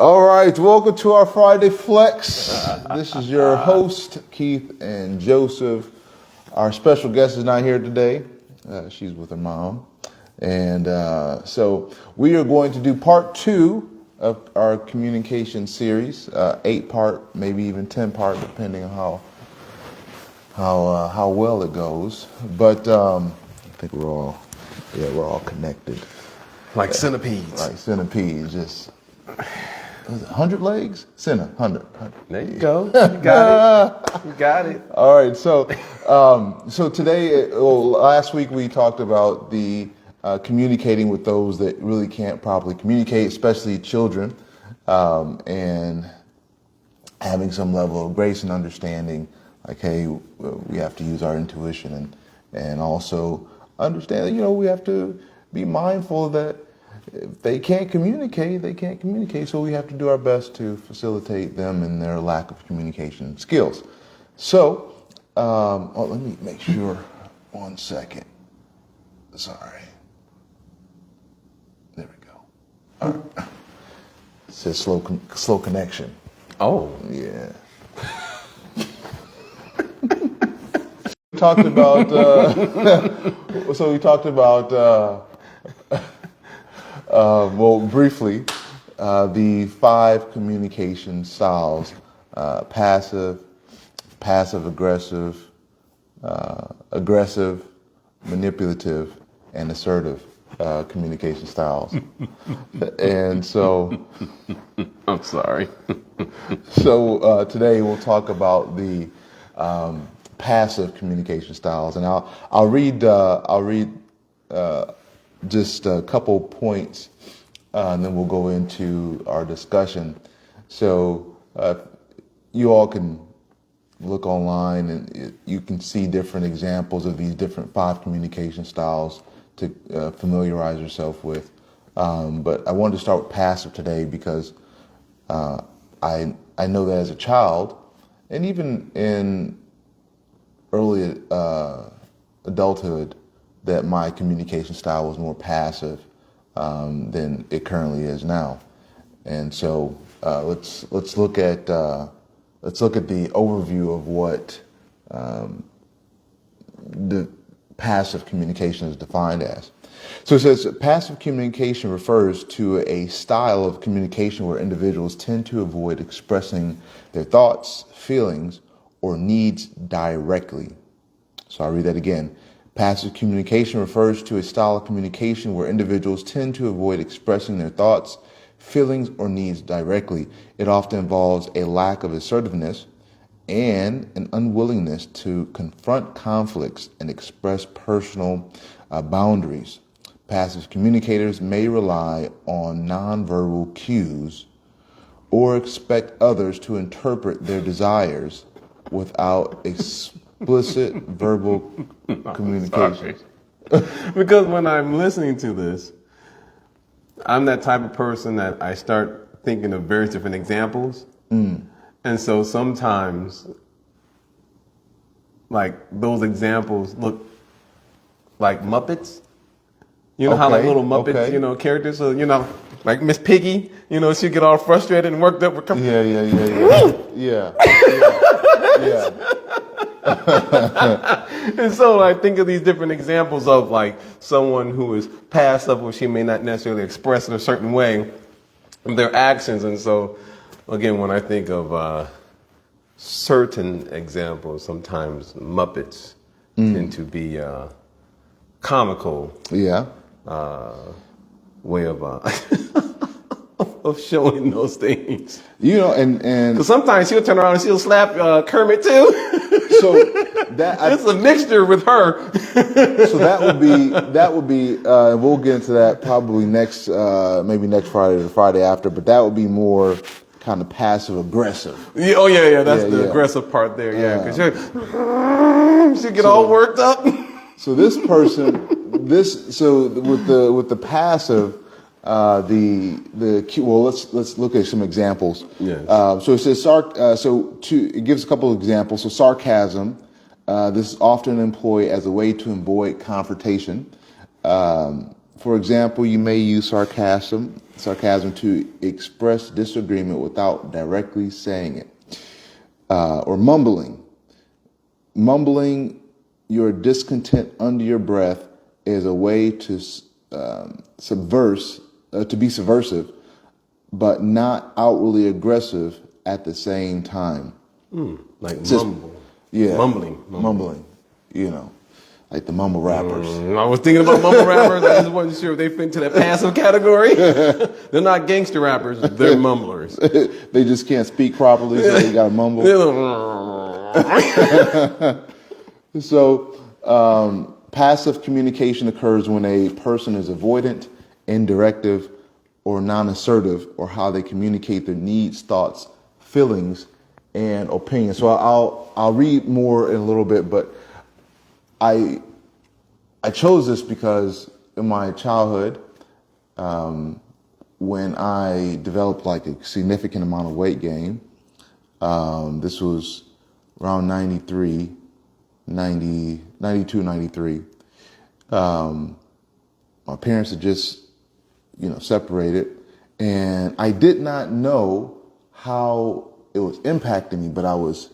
All right, welcome to our Friday Flex. This is your host, Keith and Joseph. Our special guest is not here today. She's with her mom. And so we are going to do part 2 of our communication series, 8-part, maybe even 10-part, depending on how well it goes. But I think we're all connected. Like centipedes. Like centipedes, just 100 legs? 100. There you go. You got it. You got it. All right. So today, last week we talked about the communicating with those that really can't properly communicate, especially children, and having some level of grace and understanding. Like, hey, we have to use our intuition and also understand that, we have to be mindful that if they can't communicate, they can't communicate. So we have to do our best to facilitate them in their lack of communication skills. So, let me make sure. 1 second. Sorry. There we go. All right. It says slow connection. Oh. Yeah. We talked about. So we talked about. Briefly, the 5 communication styles: passive, passive-aggressive, aggressive, manipulative, and assertive communication styles. And so, I'm sorry. So today we'll talk about the passive communication styles, and I'll read just a couple points, and then we'll go into our discussion. So you all can look online, and you can see different examples of these different 5 communication styles to familiarize yourself with. But I wanted to start with passive today because I know that as a child, and even in early adulthood, that my communication style was more passive than it currently is now. And so let's look at the overview of what the passive communication is defined as. So it says passive communication refers to a style of communication where individuals tend to avoid expressing their thoughts, feelings, or needs directly. So I'll read that again. Passive communication refers to a style of communication where individuals tend to avoid expressing their thoughts, feelings, or needs directly. It often involves a lack of assertiveness and an unwillingness to confront conflicts and express personal boundaries. Passive communicators may rely on nonverbal cues or expect others to interpret their desires without explicit verbal communication. Because when I'm listening to this, I'm that type of person that I start thinking of various different examples. And so sometimes, like, those examples look like Muppets. You know how like little Muppets, characters, so, like Miss Piggy, she'd get all frustrated and worked up. Yeah. And so I think of these different examples of like someone who is passive, or she may not necessarily express in a certain way their actions. And so, again, when I think of certain examples, sometimes Muppets tend to be comical. Yeah. Way of of showing those things. And because sometimes she'll turn around and she'll slap Kermit too. So it's a mixture with her. So that would be we'll get into that probably maybe next Friday or the Friday after, but that would be more kind of passive aggressive. Yeah, that's the aggressive part there. Yeah, because she'll get all worked up. So this person, with the passive, let's look at some examples. Yes. So it says it gives a couple of examples. So sarcasm, this is often employed as a way to avoid confrontation. For example, you may use sarcasm to express disagreement without directly saying it. Or mumbling. Mumbling your discontent under your breath is a way to be subversive, but not outwardly aggressive at the same time. Like Just- mumble. Yeah. Mumbling. You know, like the mumble rappers. I was thinking about mumble rappers. I just wasn't sure if they fit into that passive category. They're not gangster rappers. They're mumblers. They just can't speak properly, so they got to mumble. So, passive communication occurs when a person is avoidant, indirective, or non-assertive, or how they communicate their needs, thoughts, feelings, and opinions. So I'll read more in a little bit, but I chose this because in my childhood, when I developed like a significant amount of weight gain, this was around 92, 93. My parents had just, separated, and I did not know how it was impacting me, but I was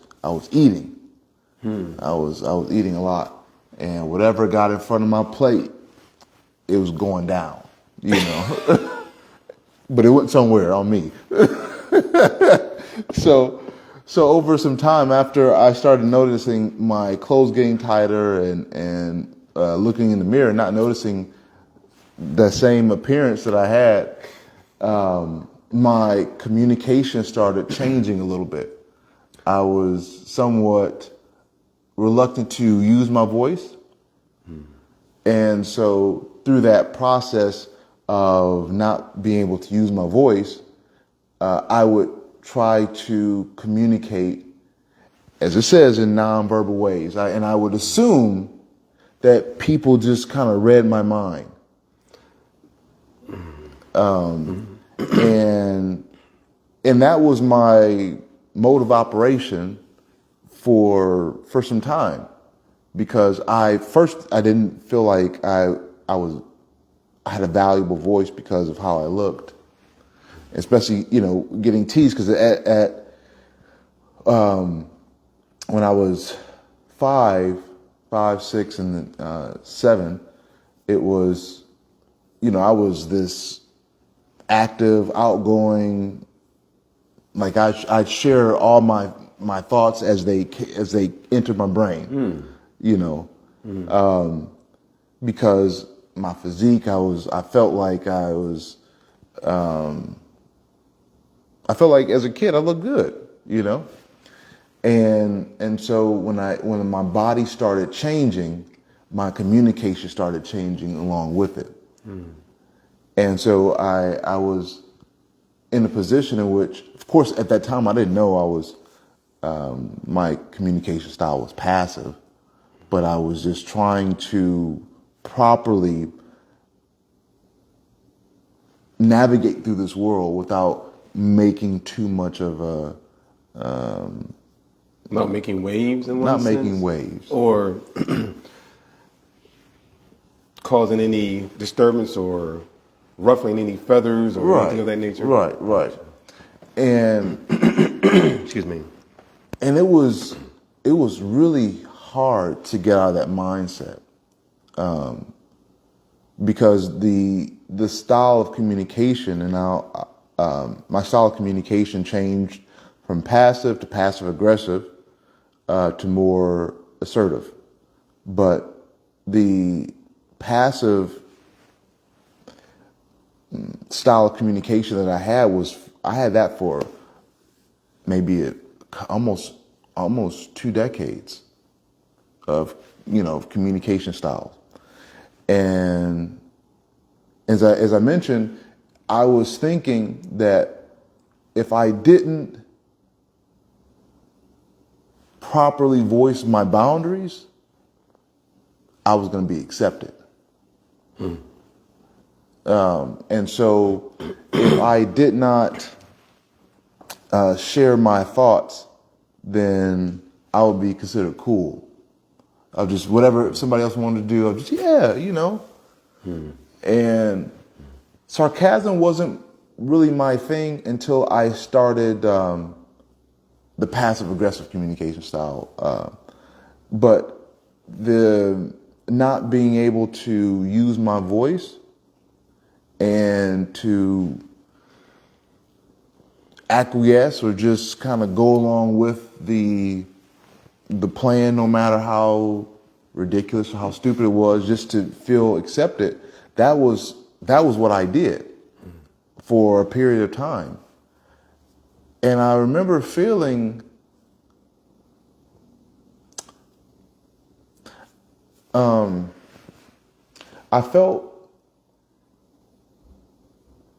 eating. I was eating a lot, and whatever got in front of my plate, it was going down, but it went somewhere on me. So over some time, after I started noticing my clothes getting tighter and looking in the mirror, not noticing the same appearance that I had, my communication started changing a little bit. I was somewhat reluctant to use my voice. And so through that process of not being able to use my voice, I would try to communicate, as it says, in nonverbal ways. And I would assume that people just kind of read my mind. And that was my mode of operation for some time, because I didn't feel like I had a valuable voice because of how I looked, especially getting teased, because when I was 5, 6, and 7, it was I was this active, outgoing, like I'd share all my thoughts as they entered my brain, because my physique, I felt like as a kid I looked good, and so when my body started changing, my communication started changing along with it. And so I was in a position in which, of course, at that time I didn't know my communication style was passive, but I was just trying to properly navigate through this world without making too much of not making waves in one not sense? making waves. Or causing any disturbance or ruffling any feathers or anything of that nature. Right. And excuse me. And it was really hard to get out of that mindset, because the style of communication, and now my style of communication changed from passive to passive aggressive to more assertive. But the passive style of communication that I had that for maybe almost 2 decades of communication styles. And as I mentioned, I was thinking that if I didn't properly voice my boundaries, I was going to be accepted. And so if I did not share my thoughts, then I would be considered cool. I'll just, whatever somebody else wanted to do, I'll just, And sarcasm wasn't really my thing until I started the passive aggressive communication style. But the not being able to use my voice and to acquiesce or just kind of go along with the plan, no matter how ridiculous or how stupid it was, just to feel accepted. That was what I did for a period of time. And I remember feeling I felt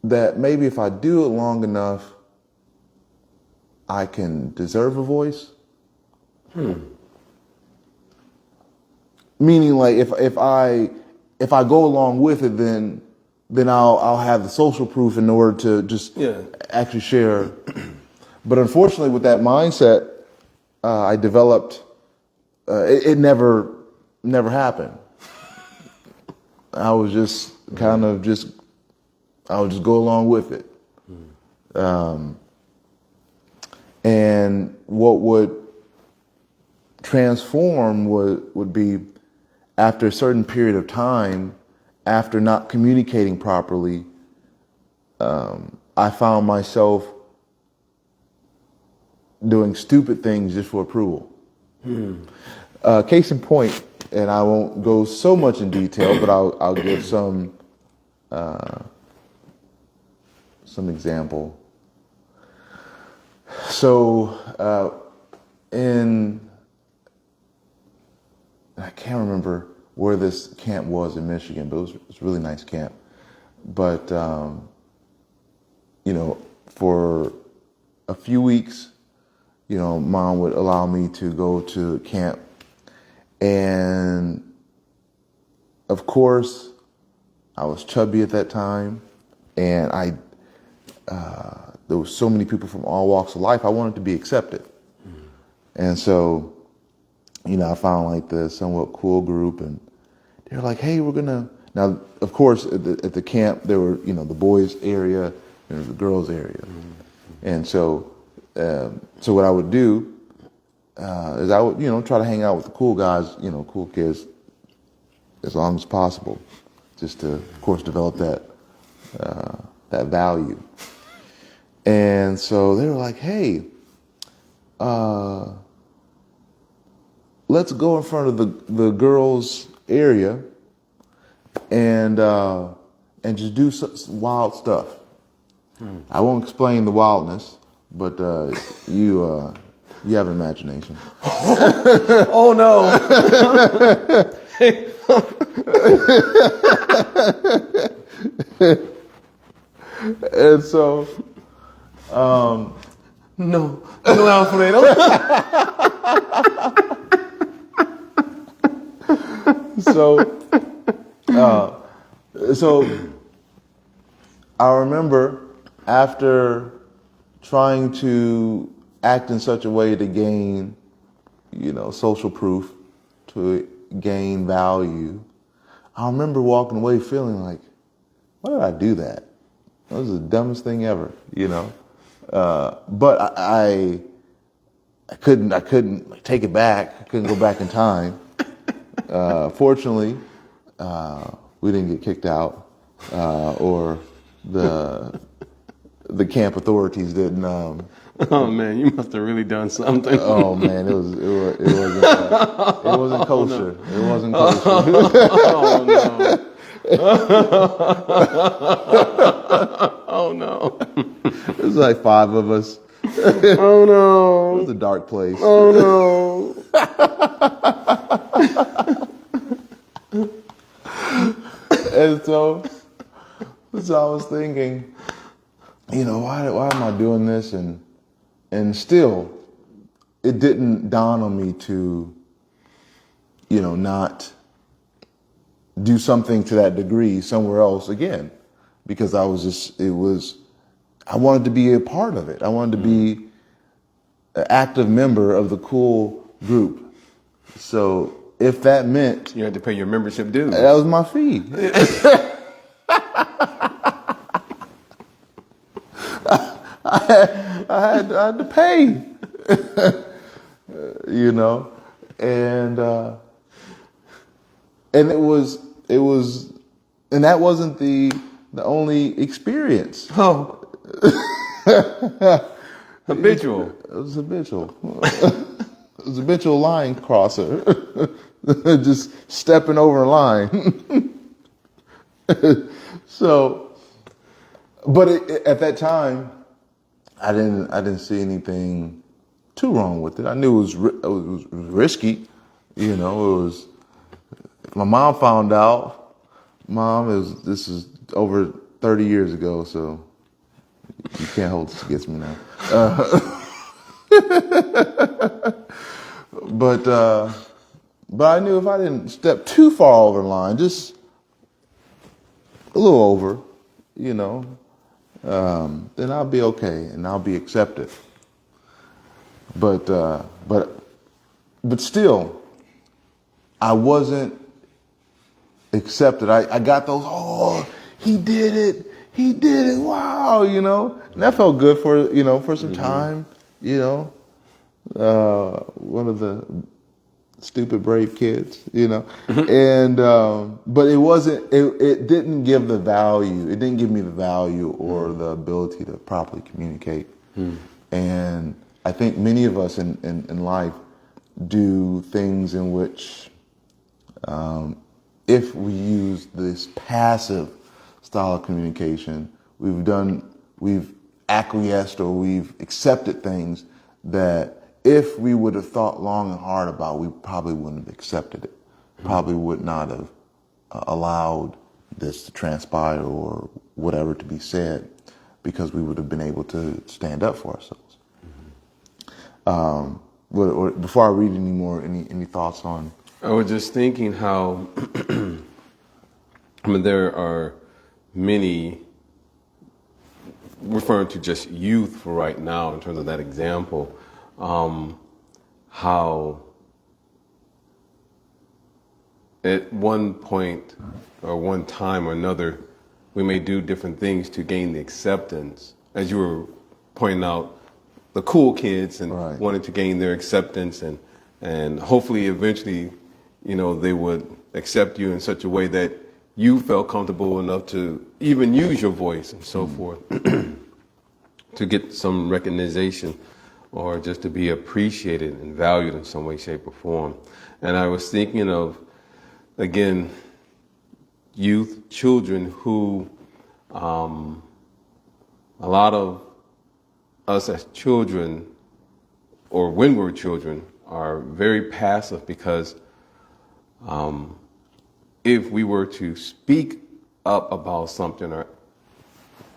that maybe if I do it long enough, I can deserve a voice. Meaning, like, if I go along with it, then I'll have the social proof in order to just actually share. But unfortunately, with that mindset, I developed. It never happened. I was just kind of I would just go along with it. And what would transform would be after a certain period of time, after not communicating properly, I found myself doing stupid things just for approval. Case in point, and I won't go so much in detail, but I'll give some example. So I can't remember where this camp was in Michigan, but it was a really nice camp. But for a few weeks, Mom would allow me to go to camp. And of course, I was chubby at that time, and there were so many people from all walks of life. I wanted to be accepted. And so, I found like the somewhat cool group, and they were like, hey, we're gonna, now, of course, at the camp, there were, the boys area, and the girls area. And so what I would do is I would, try to hang out with the cool guys, cool kids, as long as possible, just to, of course, develop that value. And so they were like, hey, let's go in front of the girls' area and just do some wild stuff. I won't explain the wildness, but you have an imagination. Oh no! And so, no, Alfredo. So I remember after trying to act in such a way to gain, social proof, to gain value, I remember walking away feeling like, why did I do that? That was the dumbest thing ever, But I couldn't take it back. I couldn't go back in time. Fortunately, we didn't get kicked out, or the camp authorities didn't. Oh man, you must have really done something. Oh man, it wasn't kosher. No. It wasn't kosher. Oh no. Oh no. It was like 5 of us. Oh no. It was a dark place. Oh no. And so I was thinking, why am I doing this? And still, it didn't dawn on me to, not do something to that degree somewhere else again, because I wanted to be a part of it. I wanted to be an active member of the cool group. So if that meant you had to pay your membership dues. that was my fee. I had to pay, you know, and and that wasn't the only experience. Oh, habitual. It was habitual. It was a habitual line crosser, just stepping over a line. So, but at that time, I didn't see anything too wrong with it. I knew it was risky. You know, it was. My mom found out. This is over 30 years ago, so you can't hold this against me now. But I knew if I didn't step too far over the line, just a little over, you know, then I'll be okay and I'll be accepted. But still, I wasn't accepted. I got those, oh, he did it, wow, you know. And that felt good for some time, you know. One of the stupid brave kids, you know. And but it didn't give the value. It didn't give me the value or the ability to properly communicate. And I think many of us in life do things in which if we use this passive style of communication, we've acquiesced or we've accepted things that if we would have thought long and hard about, we probably wouldn't have accepted it. Probably would not have allowed this to transpire or whatever to be said, because we would have been able to stand up for ourselves. Or before I read any more, any thoughts on? I was just thinking how, I mean, there are many, referring to just youth for right now in terms of that example, how at one point or one time or another, we may do different things to gain the acceptance. As you were pointing out, the cool kids and Right. wanting to gain their acceptance and hopefully eventually, you know, they would accept you in such a way that you felt comfortable enough to even use your voice and so forth to get some recognition or just to be appreciated and valued in some way, shape, or form. And I was thinking of, again, youth, children who, a lot of us as children, or when we're children, are very passive because if we were to speak up about something or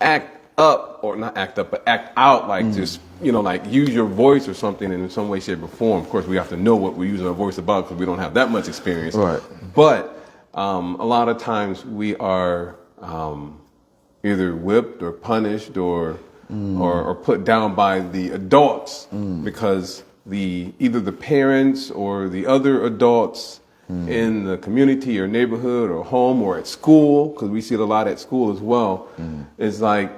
act up, or not act up, but act out, like just, you know, like use your voice or something in some way, shape, or form. Of course, we have to know what we're using our voice about because we don't have that much experience. Right. But a lot of times we are either whipped or punished or put down by the adults because either the parents or the other adults in the community or neighborhood or home or at school, because we see it a lot at school as well, is like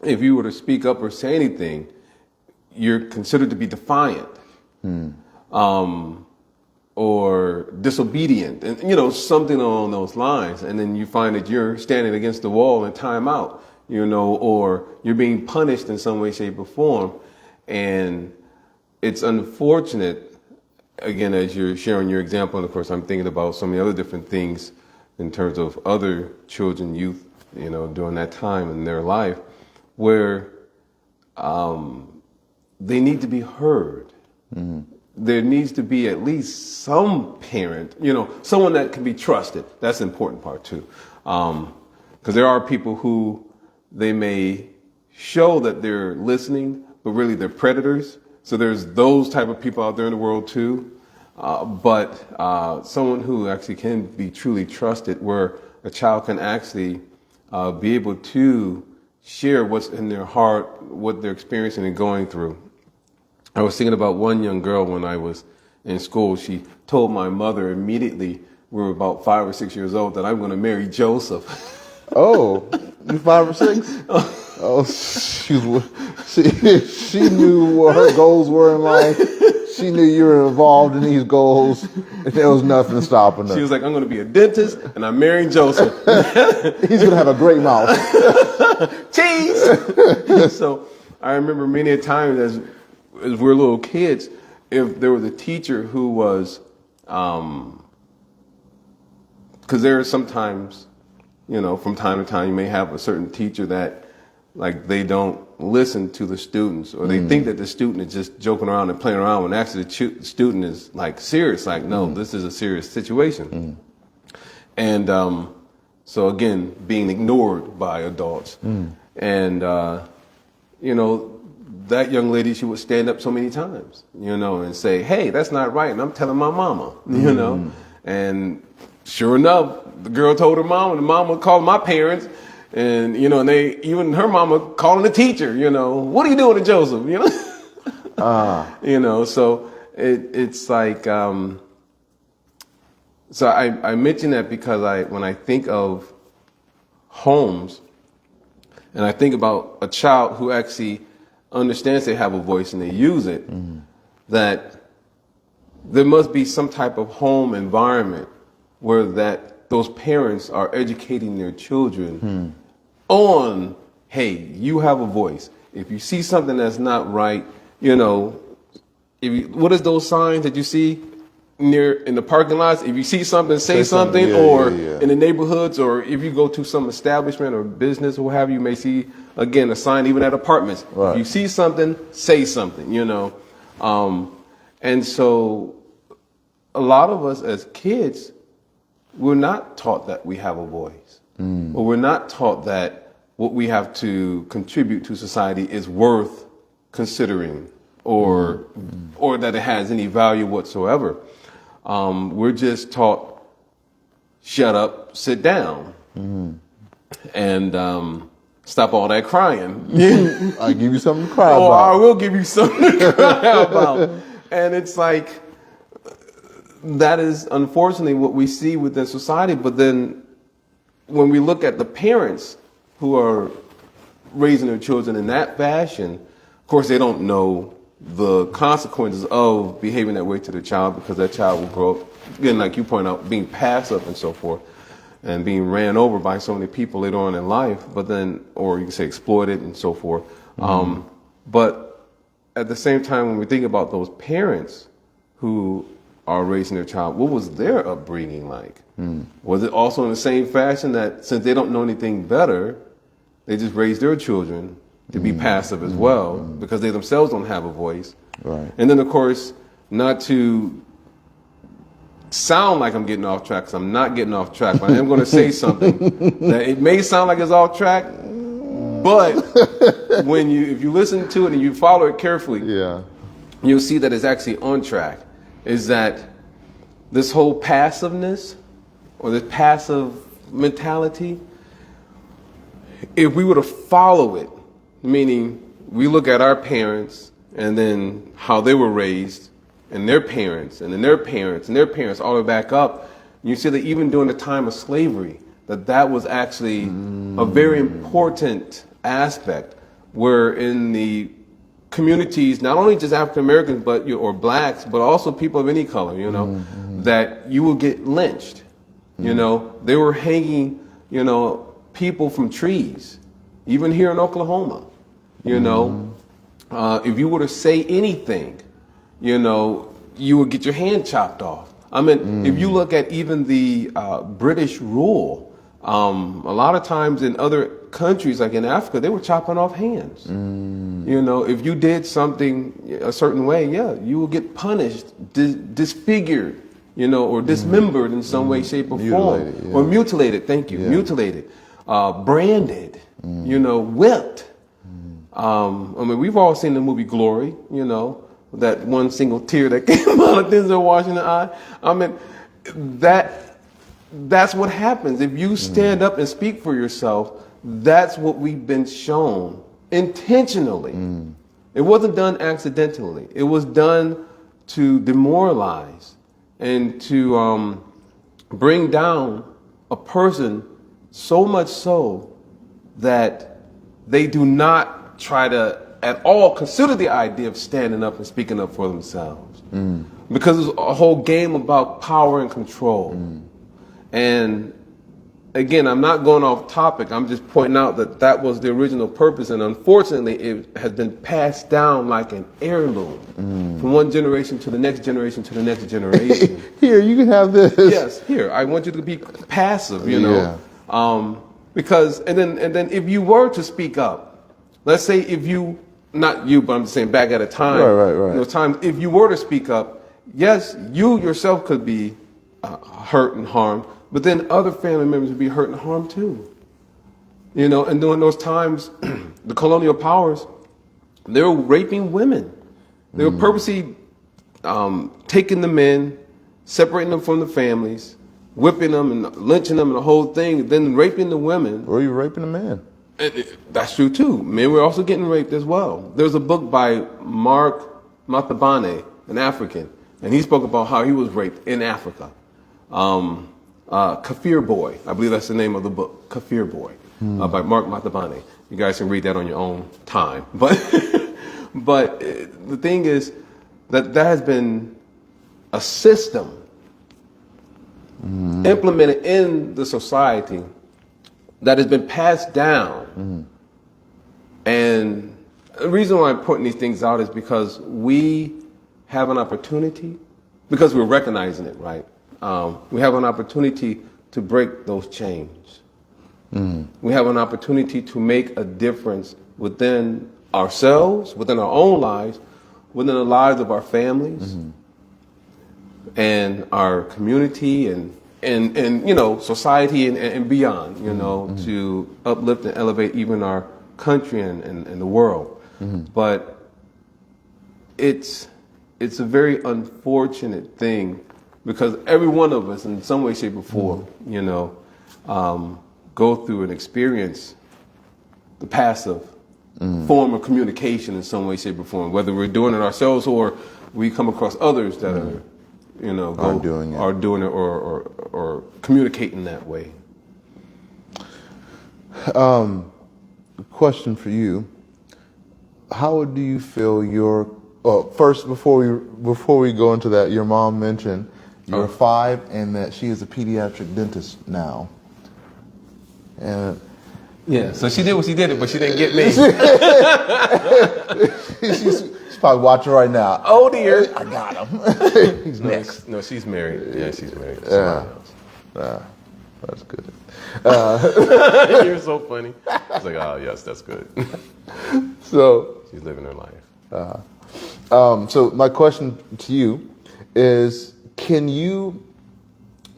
if you were to speak up or say anything, you're considered to be defiant or disobedient, and you know, something along those lines. And then you find that you're standing against the wall in time out, you know, or you're being punished in some way, shape, or form. And it's unfortunate. Again, as you're sharing your example, and of course I'm thinking about so many other different things in terms of other children, youth, you know, during that time in their life, where they need to be heard. There needs to be at least some parent, you know, someone that can be trusted. That's the important part too. Because there are people who they may show that they're listening, but really they're predators. So there's those type of people out there in the world too. But someone who actually can be truly trusted, where a child can actually be able to share what's in their heart, what they're experiencing and going through. I was thinking about one young girl when I was in school. She told my mother immediately, we were about 5 or 6 years old, that I'm going to marry Joseph. Oh, you 5 or 6? Oh, she knew what her goals were in life. She knew you were involved in these goals, and there was nothing stopping her. She was like, I'm going to be a dentist, and I'm marrying Joseph. He's going to have a great mouth. Cheese! So I remember many a time as we were little kids, if there was a teacher who was, because there are sometimes, from time to time, you may have a certain teacher that, like, they don't listen to the students, or they think that the student is just joking around and playing around when actually the student is, like, serious. Like, no, this is a serious situation. And so, again, being ignored by adults. And, that young lady, she would stand up so many times, and say, hey, that's not right. And I'm telling my mama, And sure enough, the girl told her mom, and the mama called my parents. And, and even her mama calling the teacher, what are you doing to Joseph? So it's like, so I mention that because when I think of homes and I think about a child who actually understands they have a voice and they use it, that there must be some type of home environment where those parents are educating their children on, hey, you have a voice. If you see something that's not right, what is those signs that you see in the parking lots? If you see something, say something. In the neighborhoods, or if you go to some establishment or business or what have you may see, again, a sign even at apartments. Right. If you see something, say something, And so a lot of us as kids, we're not taught that we have a voice. Or we're not taught that what we have to contribute to society is worth considering, or that it has any value whatsoever. We're just taught, shut up, sit down, and stop all that crying. I'll give you something to cry about. Oh, I will give you something to cry about. And it's like, that is unfortunately what we see within society. But then when we look at the parents who are raising their children in that fashion, of course, they don't know the consequences of behaving that way to the child, because that child will grow up, again, like you point out, being passive and so forth, and being ran over by so many people later on in life, but then, or you can say exploited and so forth. But at the same time, when we think about those parents who are raising their child, what was their upbringing like? Was it also in the same fashion that since they don't know anything better, they just raise their children to be passive as well, because they themselves don't have a voice? Right. And then, of course, not to sound like I'm getting off track, because I'm not getting off track, but I am going to say something that it may sound like it's off track, but if you listen to it and you follow it carefully, you'll see that it's actually on track. Is that this whole passiveness, or this passive mentality, if we were to follow it, meaning we look at our parents and then how they were raised, and their parents, and then their parents, and their parents, all the way back up, you see that even during the time of slavery, that was actually a very important aspect, where in the communities, not only just African Americans, but or blacks, but also people of any color, that you will get lynched. They were hanging, people from trees, even here in Oklahoma. If you were to say anything, you would get your hand chopped off. I mean, if you look at even the British rule, a lot of times in other countries, like in Africa, they were chopping off hands. If you did something a certain way, you will get punished, disfigured, or dismembered in some way, shape, or form, or mutilated. Thank you, mutilated, branded, whipped. We've all seen the movie Glory, that one single tear that came out of Denzel Washington's eye. That's what happens. If you stand up and speak for yourself, that's what we've been shown intentionally. It wasn't done accidentally. It was done to demoralize and to bring down a person, so much so that they do not try to at all consider the idea of standing up and speaking up for themselves. Because it's a whole game about power and control. And again, I'm not going off topic. I'm just pointing out that that was the original purpose, and unfortunately, it has been passed down like an heirloom from one generation to the next generation to the next generation. Here, you can have this. Yes, here. I want you to be passive, you know, because and then if you were to speak up, let's say if you, not you, but I'm just saying back at a time, Right. those times, if you were to speak up, yes, you yourself could be hurt and harmed. But then other family members would be hurt and harmed too. You know, and during those times, the colonial powers, they were raping women. They were purposely taking the men, separating them from the families, whipping them and lynching them and the whole thing, then raping the women. Or you raping a man. That's true too. Men were also getting raped as well. There's a book by Mark Matabane, an African, and he spoke about how he was raped in Africa. Kafir Boy, I believe that's the name of the book, Kafir Boy, by Mark Matabane. You guys can read that on your own time. But the thing is that has been a system implemented in the society that has been passed down. And the reason why I'm putting these things out is because we have an opportunity, because we're recognizing it, right? We have an opportunity to break those chains. We have an opportunity to make a difference within ourselves, within our own lives, within the lives of our families, and our community, and you know, society and beyond, you know, to uplift and elevate even our country and the world. But it's a very unfortunate thing, because every one of us, in some way, shape, or form, you know, go through and experience the passive form of communication in some way, shape, or form, whether we're doing it ourselves or we come across others that are, you know, are doing it or communicating that way. Question for you: how do you feel your? Well, first, before we go into that, your mom mentioned you're 5 and that she is a pediatric dentist now. And yeah, so she did what she did, but she didn't get me. she's probably watching right now. Oh dear, I got him. He's next. No, she's married. Yeah, she's married. That's good. You're so funny. It's like, oh yes, that's good. So she's living her life. So my question to you is: can you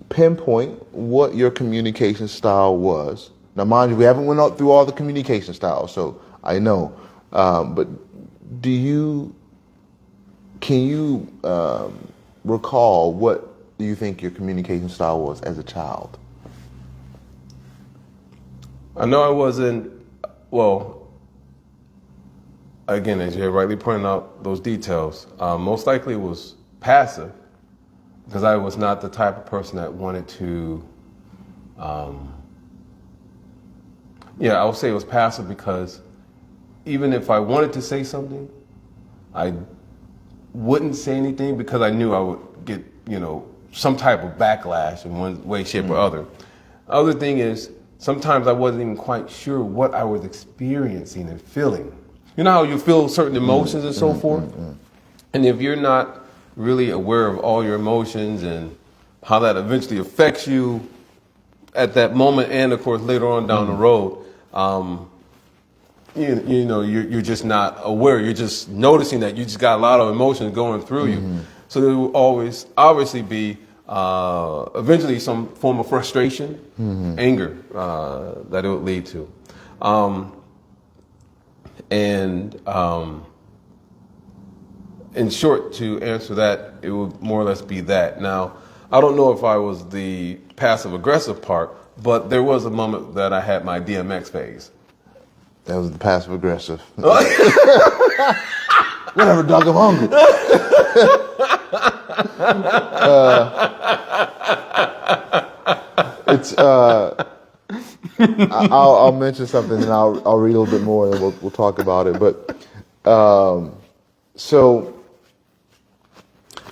pinpoint what your communication style was? Now, mind you, we haven't went through all the communication styles, so I know. But can you recall what do you think your communication style was as a child? I know I wasn't, well, again, as you rightly pointed out those details, most likely it was passive, because I was not the type of person that wanted to, I would say it was passive because even if I wanted to say something, I wouldn't say anything because I knew I would get, you know, some type of backlash in one way, shape, or other. Other thing is, sometimes I wasn't even quite sure what I was experiencing and feeling. You know how you feel certain emotions and so forth? And if you're not really aware of all your emotions and how that eventually affects you at that moment and, of course, later on down the road, you know, you're just not aware. You're just noticing that you just got a lot of emotions going through you. So there will always, obviously, be eventually some form of frustration, anger that it would lead to. In short, to answer that, it would more or less be that. Now, I don't know if I was the passive-aggressive part, but there was a moment that I had my DMX phase. That was the passive-aggressive. Whatever, dog, I'm hungry. I'll mention something and I'll read a little bit more and we'll talk about it. But so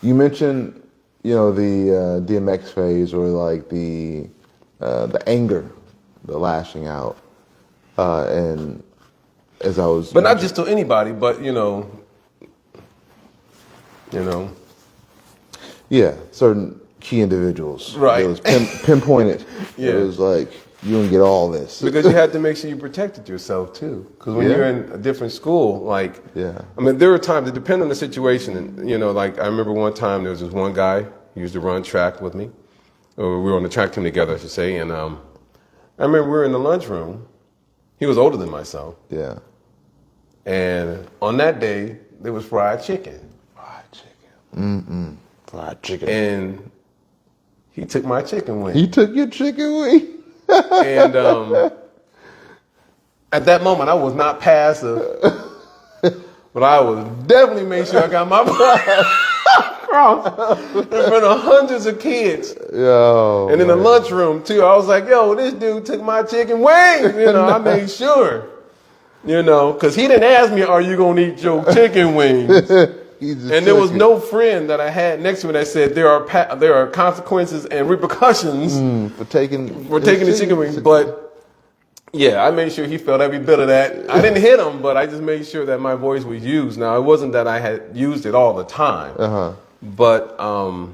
you mentioned, the DMX phase, or like the anger, the lashing out, and as I was, but not just to anybody, but yeah, certain key individuals, Right. It was pinpointed. Yeah. It was like, you don't get all this. because you had to make sure you protected yourself too. Because when Yeah. you're in a different school, like, Yeah. I mean, there were times, it depended on the situation. And, like, I remember one time there was this one guy who used to run track with me. Or we were on the track team together, I should say. And I remember we were in the lunchroom. He was older than myself. Yeah. And on that day, there was fried chicken. Fried chicken. Fried chicken. And he took my chicken wing. He took your chicken wing. And at that moment, I was not passive, but I was definitely made sure I got my across in front of hundreds of kids. Yo. And in the lunchroom, too, I was like, yo, this dude took my chicken wings. I made sure, because he didn't ask me, are you going to eat your chicken wings? And there was no friend that I had next to me that said there are consequences and repercussions for taking the chicken wings. But yeah, I made sure he felt every bit of that. I didn't hit him, but I just made sure that my voice was used. Now, it wasn't that I had used it all the time, but I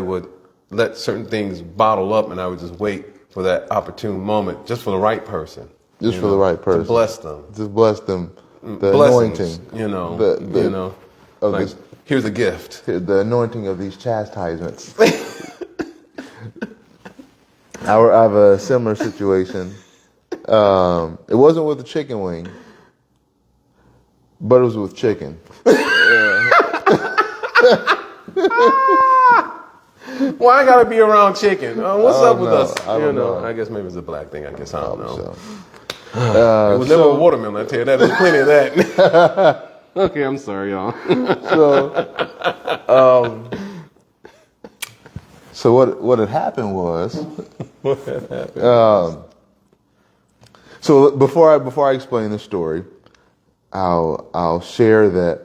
would let certain things bottle up, and I would just wait for that opportune moment, just for the right person. Just for the right person. To bless them. Just bless them. The Blessings, anointing. Like, here's a gift. The anointing of these chastisements. I have a similar situation. It wasn't with the chicken wing, but it was with chicken. Why I gotta be around chicken? What's up with us? I don't know. I guess maybe it's a black thing. I guess I don't know. So, It was never a watermelon. I tell you that. There's plenty of that. Okay, I'm sorry, y'all. So what had happened was. What had happened? So before I explain the story, I'll share that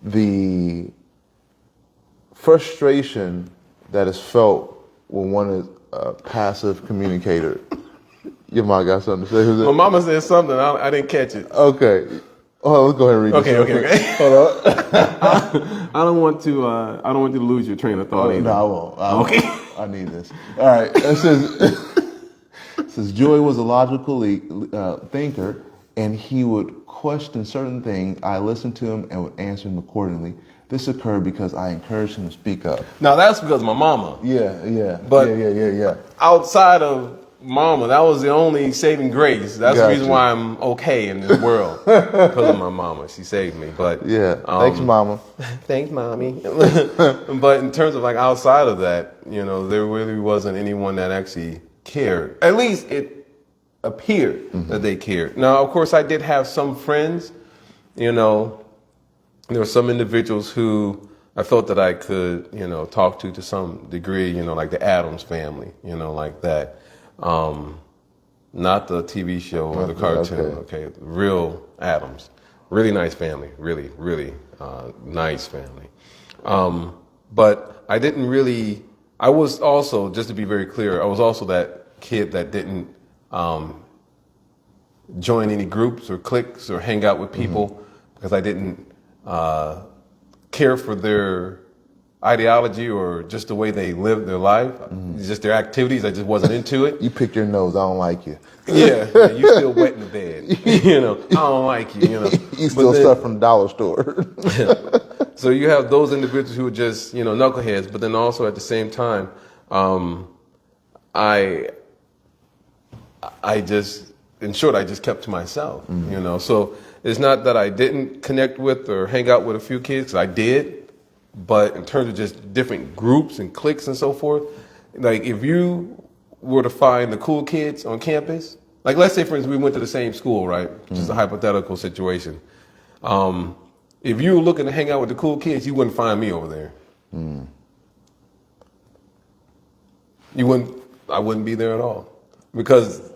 the frustration that is felt when one is a passive communicator. Your mom got something to say? Who's it? My mama said something. I didn't catch it. Okay. Oh, let's go ahead and read this. Okay. Hold on. I don't want to. I don't want you to lose your train of thought either. No, I won't. Okay. I need this. All right. It says Joy was a logical thinker, and he would question certain things. I listened to him and would answer him accordingly. This occurred because I encouraged him to speak up. Now that's because of my mama. Yeah. But- yeah. Outside of mama, that was the only saving grace. That's the Gotcha. reason why I'm okay in this world, because of my mama. She saved me. But Yeah. Thanks, Mama. thanks, mommy. But in terms of like outside of that, there really wasn't anyone that actually cared. At least it appeared that they cared. Now, of course, I did have some friends. There were some individuals who I felt that I could, talk to some degree. Like the Addams Family. Like that. Not the TV show or the cartoon. Okay, real Addams. Really nice family. Really, really nice family. But I didn't really. I was also, just to be very clear, I was also that kid that didn't join any groups or cliques or hang out with people because I didn't care for their ideology or just the way they lived their life, just their activities. I just wasn't into it. You picked your nose. I don't like you. Yeah, you still wet in the bed. I don't like you. You still stuff from the dollar store. So you have those individuals who are just knuckleheads, but then also at the same time, I just, in short, I just kept to myself. So it's not that I didn't connect with or hang out with a few kids, 'cause I did. But in terms of just different groups and cliques and so forth, like if you were to find the cool kids on campus, like let's say for instance we went to the same school, right? Just a hypothetical situation. If you were looking to hang out with the cool kids, you wouldn't find me over there. I wouldn't be there at all, because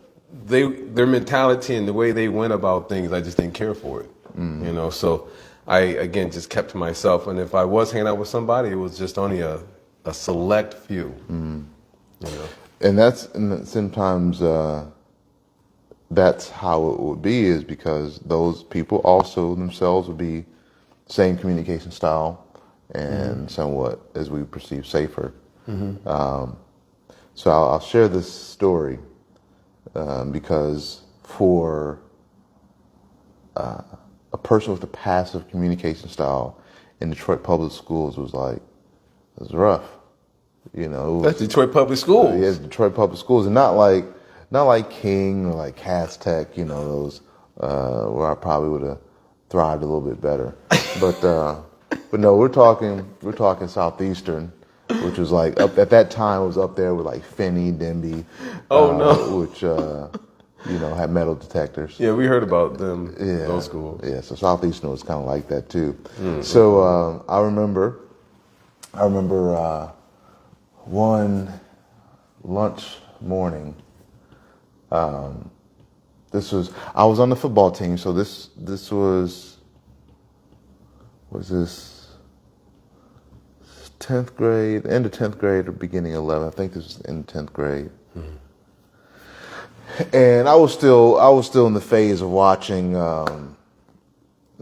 their mentality and the way they went about things, I just didn't care for it. So I, again, just kept to myself. And if I was hanging out with somebody, it was just only a select few. And sometimes that's how it would be, is because those people also themselves would be same communication style and somewhat, as we perceive, safer. So I'll share this story because for a person with a passive communication style in Detroit public schools, it was rough. That's Detroit Public Schools. Yeah, it's Detroit public schools, and not like King or like Cass Tech, those where I probably would have thrived a little bit better. But no, we're talking Southeastern, which was like up at that time, was up there with like Finney, Denby. Which had metal detectors. Yeah, we heard about them. Those schools. Yeah, so Southeastern was kind of like that too. So I remember one lunch morning. I was on the football team, so this was 10th grade, end of 10th grade or beginning of 11th. I think this was in 10th grade. And I was still in the phase of watching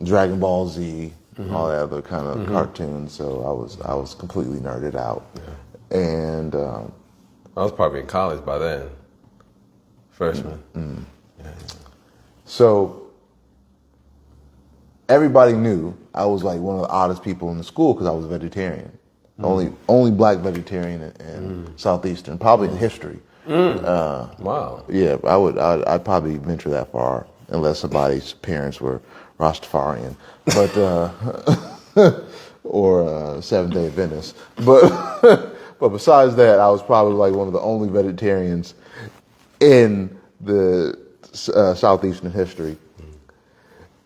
Dragon Ball Z, all that other kind of cartoons. So I was completely nerded out. Yeah. And I was probably in college by then, freshman. Yeah. So everybody knew I was like one of the oddest people in the school because I was a vegetarian. Only black vegetarian in Southeastern, probably in history. Wow. Yeah, I'd probably venture that far unless somebody's parents were Rastafarian, but or Seventh-day Adventists. But besides that, I was probably like one of the only vegetarians in the Southeastern history.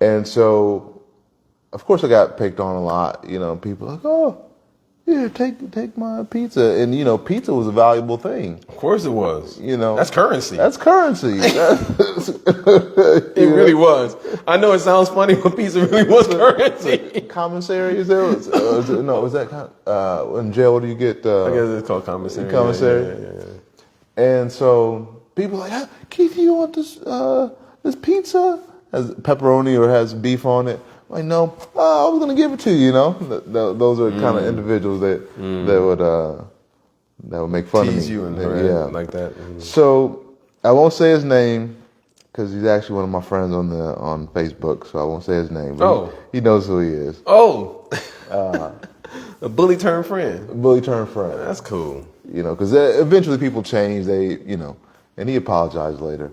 And so, of course, I got picked on a lot. People like, oh, yeah, take my pizza. And, pizza was a valuable thing. Of course it was. That's currency. That's currency. It really was. I know it sounds funny, but pizza really was currency. Commissary, is there? Was that in jail, what do you get? I guess it's called commissary. Commissary. Yeah. And so people are like, Keith, you want this pizza? Has pepperoni or has beef on it? I'm like, no, I was going to give it to you, Those are kind of individuals that would make fun of me. Tease you and like that. So I won't say his name because he's actually one of my friends on Facebook, so I won't say his name. He knows who he is. A bully turned friend. Bully turned friend. That's cool. Because eventually people change. And he apologized later,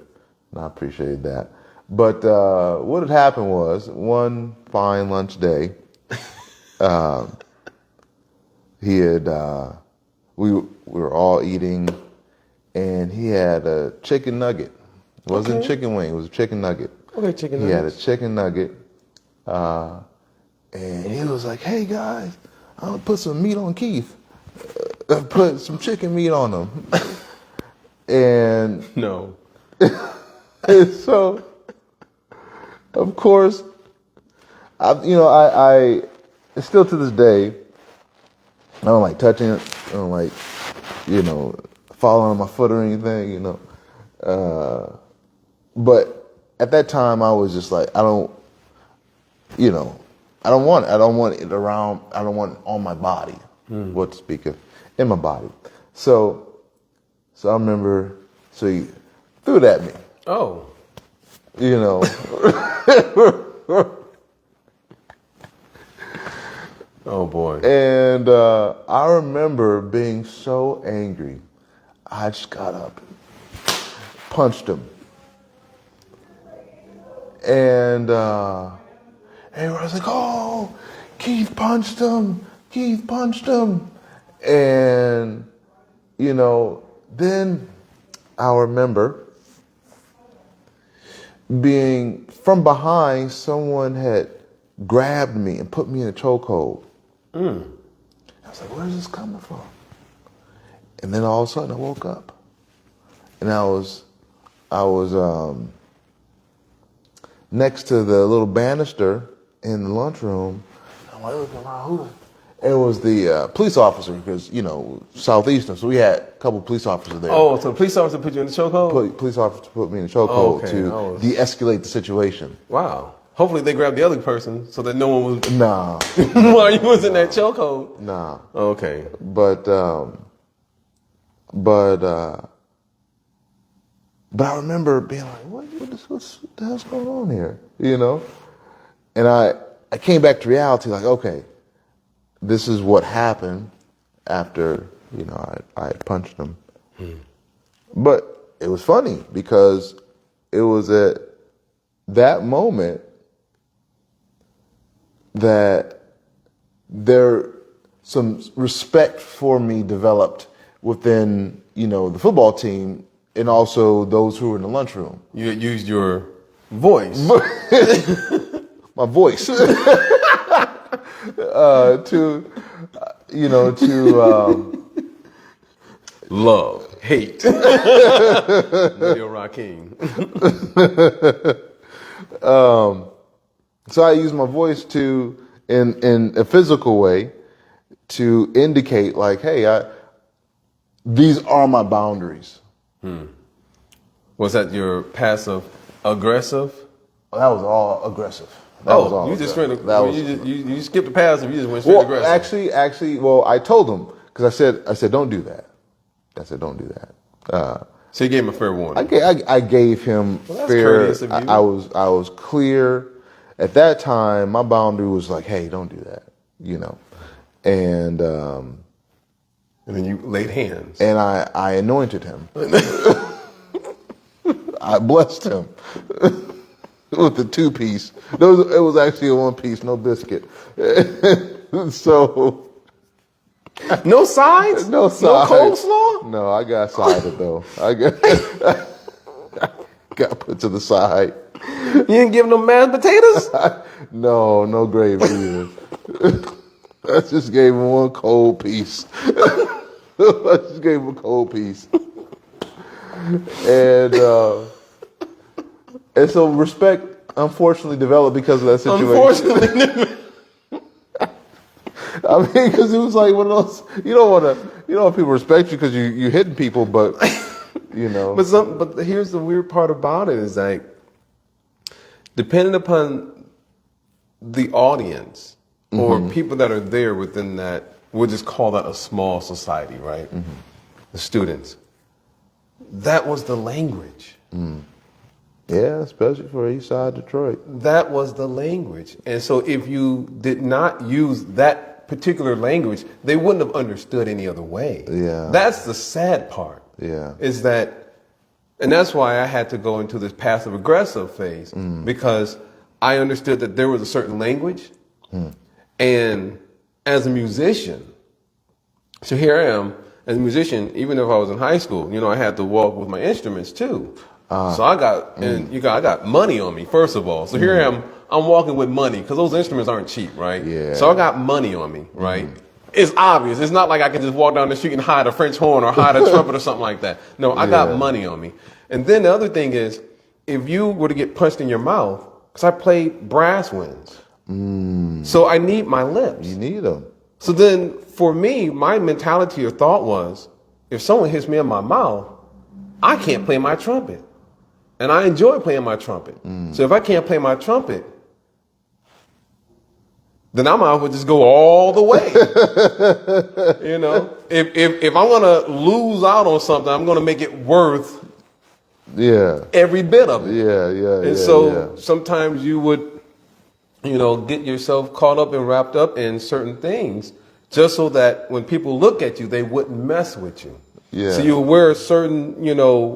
and I appreciated that. But what had happened was, one fine lunch day, we were all eating, and he had a chicken nugget. It wasn't chicken wing; it was a chicken nugget. Okay, chicken nugget. He had a chicken nugget, and he was like, "Hey guys, I'm gonna put some meat on Keith. Put some chicken meat on him." And no, and so. Of course, I still to this day, I don't like touching it. I don't like, falling on my foot or anything, But at that time, I was just like, I don't want it. I don't want it around. I don't want it on my body. What to speak of, in my body. So I remember. So he threw it at me. Oh. Oh boy. And I remember being so angry. I just got up and punched him. And everyone was like, oh, Keith punched him. Keith punched him. And, then I remember being from behind, someone had grabbed me and put me in a chokehold. I was like, where's this coming from? And then all of a sudden I woke up, and I was next to the little banister in the lunchroom. I'm like, looking around, who? It was the police officer, because, Southeastern, so we had a couple police officers there. Oh, so the police officer put you in the chokehold? Police officer put me in the chokehold to de-escalate the situation. Wow. Hopefully they grabbed the other person so that no one was... Nah. While you was in that chokehold? Nah. Okay. But I remember being like, what the hell's going on here? And I came back to reality, like, okay, this is what happened after, I had punched him. But it was funny because it was at that moment that some respect for me developed within, the football team, and also those who were in the lunchroom. You used your voice. My voice. Love, hate. Nabil Rakim. So I use my voice in a physical way, to indicate, like, hey, these are my boundaries. Was that your passive aggressive? That was all aggressive. You just went. You skipped the passive. You just went straight aggressive. Actually, I told him, because I said, don't do that. I said, don't do that. So you gave him a fair warning. I gave him that's fair. Courteous of you. I was clear. At that time, my boundary was like, hey, don't do that. And then you laid hands. And I anointed him. I blessed him with the 2-piece. It was actually a 1-piece, no biscuit. So no sides? No sides. No coleslaw? No, I got sided though. I got put to the side. You didn't give him no mashed potatoes? No gravy either. I just gave him one cold piece. I just gave him a cold piece. And so respect, unfortunately, developed because of that situation. Unfortunately. I mean, because it was like one of those, you don't want people to respect you because you're hitting people, but, But here's the weird part about it is, like, depending upon the audience or people that are there within that, we'll just call that a small society, right? The students. That was the language. Yeah, especially for East Side Detroit. That was the language. And so if you did not use that particular language, they wouldn't have understood any other way. Yeah. That's the sad part. Yeah. Is that, and that's why I had to go into this passive aggressive phase, because I understood that there was a certain language. And as a musician, so here I am, as a musician, even if I was in high school, I had to walk with my instruments too. So I got, I got money on me, first of all. So here I am, I'm walking with money, because those instruments aren't cheap, right? Yeah. So I got money on me, right? It's obvious. It's not like I can just walk down the street and hide a French horn or hide a trumpet or something like that. No, I got money on me. And then the other thing is, if you were to get punched in your mouth, because I played brass winds. So I need my lips. You need them. So then for me, my mentality or thought was, if someone hits me in my mouth, I can't play my trumpet. And I enjoy playing my trumpet. So if I can't play my trumpet, then I might as well just go all the way. If I'm gonna lose out on something, I'm gonna make it worth every bit of it. And so sometimes you would, get yourself caught up and wrapped up in certain things just so that when people look at you, they wouldn't mess with you. Yeah. So you'll wear a certain,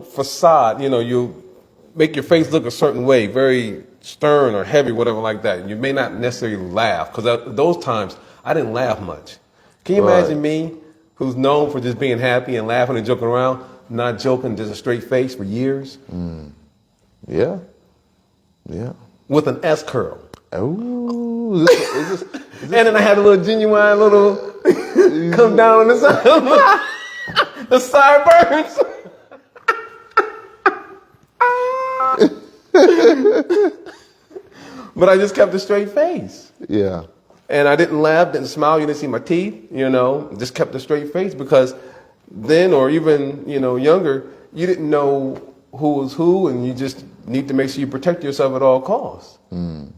facade, you make your face look a certain way, very stern or heavy, whatever like that. You may not necessarily laugh, because those times I didn't laugh much. Can you imagine me, who's known for just being happy and laughing and joking around, not joking, just a straight face for years? Yeah. With an S curl. Oh, and then I had a little genuine little come down on the side. The sideburns. But I just kept a straight face. Yeah. And I didn't laugh, didn't smile, you didn't see my teeth, just kept a straight face because then, or even, younger, you didn't know who was who, and you just need to make sure you protect yourself at all costs. And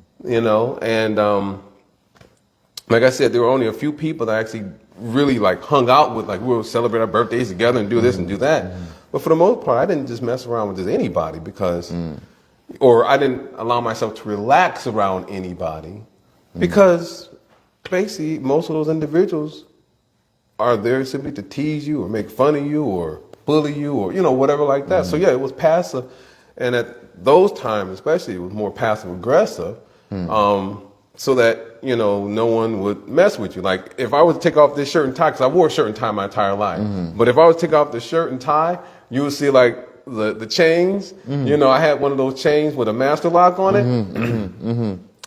like I said, there were only a few people that I actually really like hung out with, like we would celebrate our birthdays together and do this and do that. But for the most part, I didn't just mess around with just anybody because, or I didn't allow myself to relax around anybody because basically most of those individuals are there simply to tease you or make fun of you or bully you or, whatever like that. So yeah, it was passive. And at those times, especially, it was more passive aggressive. So that, no one would mess with you. Like if I was to take off this shirt and tie, because I wore a shirt and tie my entire life. But if I was to take off the shirt and tie, you would see like the chains. I had one of those chains with a master lock on it.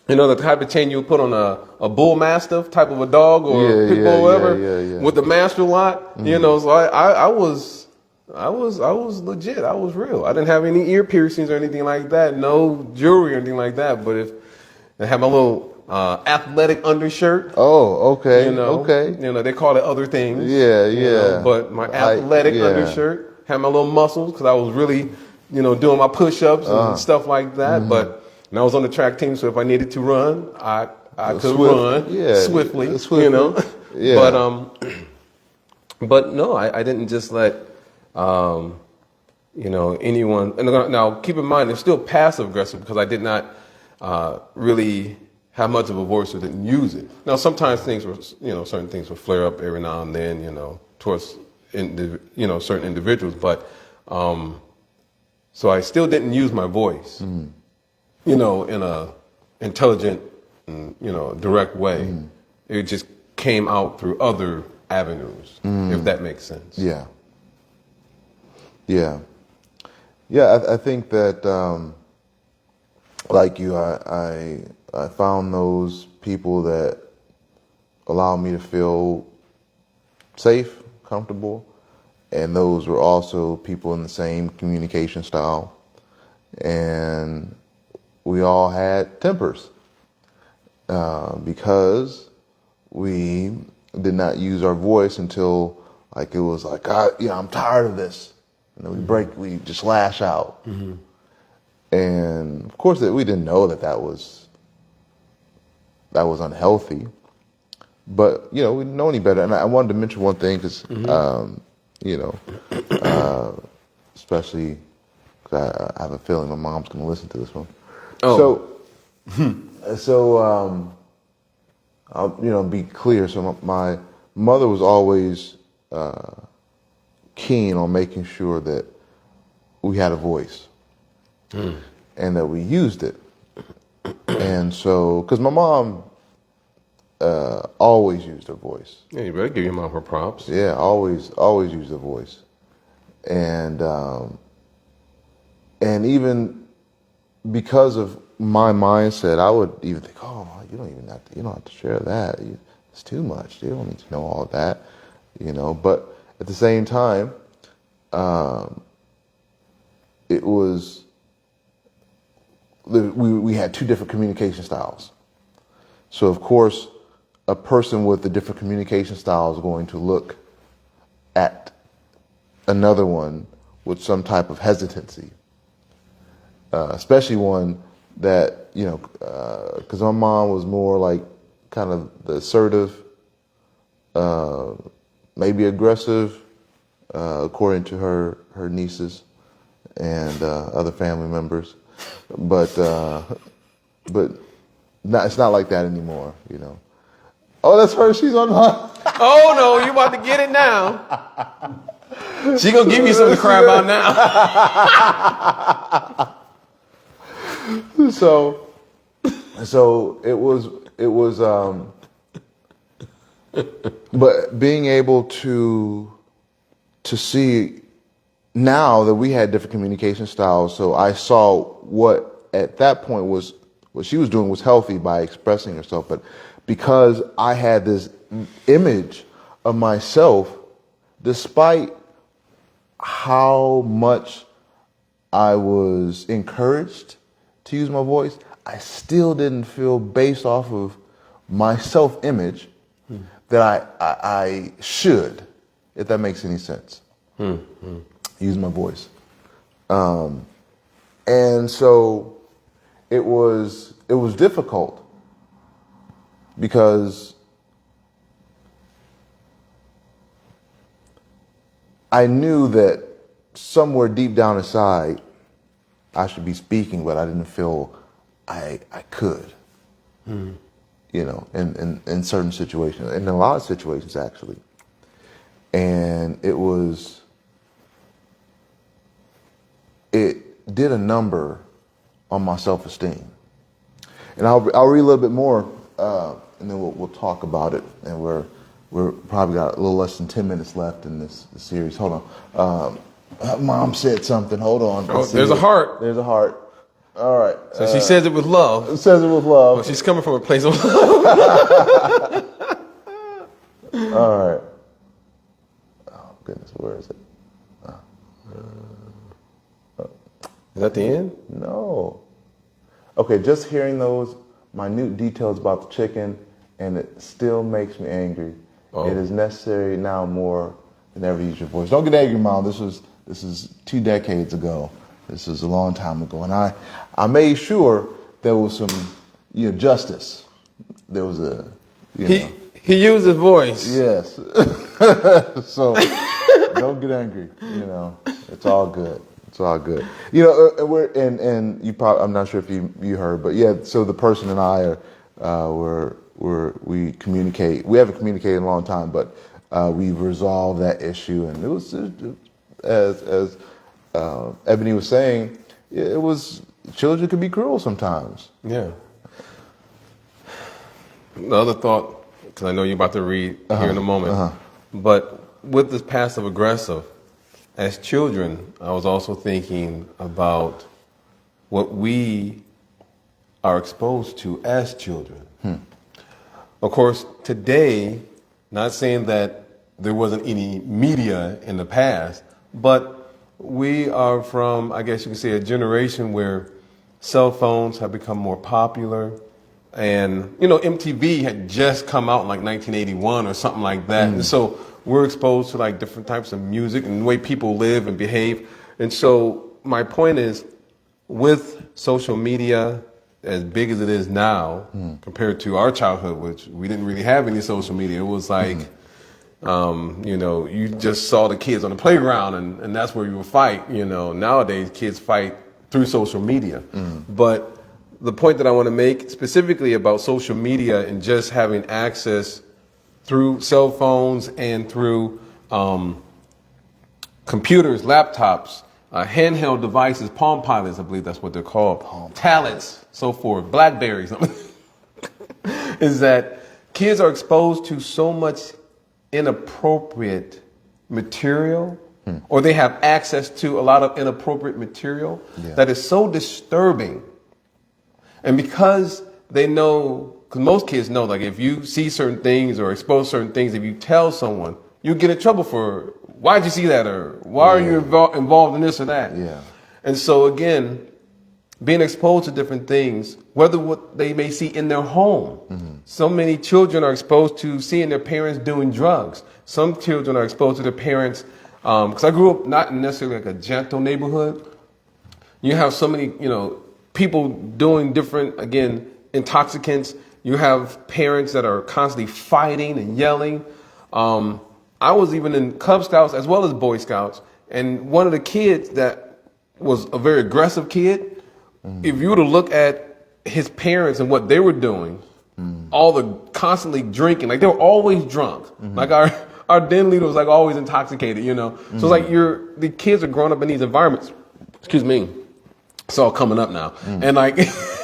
The type of chain you would put on a bull mastiff type of a dog or pit bull or whatever with the master lock. So I was legit. I was real. I didn't have any ear piercings or anything like that. No jewelry or anything like that. But if I had my little athletic undershirt. Oh, okay. Okay. They call it other things. Yeah. But my athletic undershirt had my little muscles because I was really, doing my push-ups and stuff like that. But and I was on the track team, so if I needed to run, I could run swiftly. But no, I didn't just let anyone. And now keep in mind, it's still passive aggressive because I did not really have much of a voice or didn't use it. Now sometimes certain things will flare up every now and then, towards certain individuals. But so I still didn't use my voice, in a intelligent, direct way. It just came out through other avenues, if that makes sense. Yeah. I think that, like you, I found those people that allow me to feel safe, comfortable, and those were also people in the same communication style, and we all had tempers because we did not use our voice until like it was like, I'm tired of this. We just lash out. And of course we didn't know that was unhealthy, but we didn't know any better. And I wanted to mention one thing because, especially because I have a feeling my mom's going to listen to this one. Oh. So I'll be clear. So my mother was always keen on making sure that we had a voice and that we used it. And so, because my mom always used her voice. Yeah, you better give your mom her props. Yeah, always used her voice. And even because of my mindset, I would even think, you don't have to share that. It's too much. You don't need to know all of that, But at the same time, it was we had two different communication styles. So of course, a person with a different communication style is going to look at another one with some type of hesitancy, especially one that because my mom was more like kind of the assertive, maybe aggressive, according to her nieces and other family members, but it's not like that anymore, Oh, that's her. She's on my. Oh no, you about to get it now. She gonna give you something to cry about now. So it was, but being able to see now that we had different communication styles, so I saw what at that point was what she was doing was healthy by expressing herself, but because I had this image of myself, despite how much I was encouraged to use my voice, I still didn't feel, based off of my self-image, that I should, if that makes any sense, use my voice. And so it was difficult because I knew that somewhere deep down inside I should be speaking, but I didn't feel I could. You know, in certain situations, in a lot of situations actually. And it did a number on my self-esteem. And I'll read a little bit more, and then we'll talk about it. And we're probably got a little less than 10 minutes left in this series. Hold on. Mom said something. Hold on. Oh, there's a heart. There's a heart. All right. So she says it with love. It says it with love. Well, she's coming from a place of love. All right. Oh, goodness. Where is it? Is that the end? No. Okay, just hearing those minute details about the chicken, and it still makes me angry. Oh. It is necessary now more than ever to use your voice. Don't get angry, Mom. This is 2 decades ago. This is a long time ago, and I made sure there was some, justice. There was a, He used his voice. Yes. So don't get angry. It's all good. It's all good. We're and you probably, I'm not sure if you heard, but yeah. So the person and I we communicate. We haven't communicated in a long time, but we've resolved that issue, and it was as Ebony was saying, it was, children can be cruel sometimes. Yeah. The other thought, because I know you're about to read here in a moment, but with this passive aggressive, as children, I was also thinking about what we are exposed to as children. Of course, today, not saying that there wasn't any media in the past, but we are from, I guess you could say, a generation where cell phones have become more popular. And, MTV had just come out in like 1981 or something like that. And so we're exposed to like different types of music and the way people live and behave. And so my point is, with social media as big as it is now, compared to our childhood, which we didn't really have any social media, it was like, you just saw the kids on the playground and that's where you would fight. Nowadays kids fight through social media. But the point that I want to make specifically about social media and just having access through cell phones and through computers, laptops, handheld devices, Palm Pilots, I believe that's what they're called, tablets, so forth, Blackberries, is that kids are exposed to so much inappropriate material, or they have access to a lot of inappropriate material that is so disturbing. And because they know, because most kids know, like if you see certain things or expose certain things, if you tell someone, you get in trouble for, why'd you see that? Or why are you involved in this or that? Yeah. And so again, being exposed to different things, whether what they may see in their home. So many children are exposed to seeing their parents doing drugs. Some children are exposed to their parents, because I grew up not necessarily like a gentle neighborhood. You have so many, people doing different, again, intoxicants. You have parents that are constantly fighting and yelling. I was even in Cub Scouts as well as Boy Scouts. And one of the kids that was a very aggressive kid, if you were to look at his parents and what they were doing, all the constantly drinking, like they were always drunk. Like our den leader was like always intoxicated, So it's like the kids are growing up in these environments. Excuse me. It's all coming up now. And like,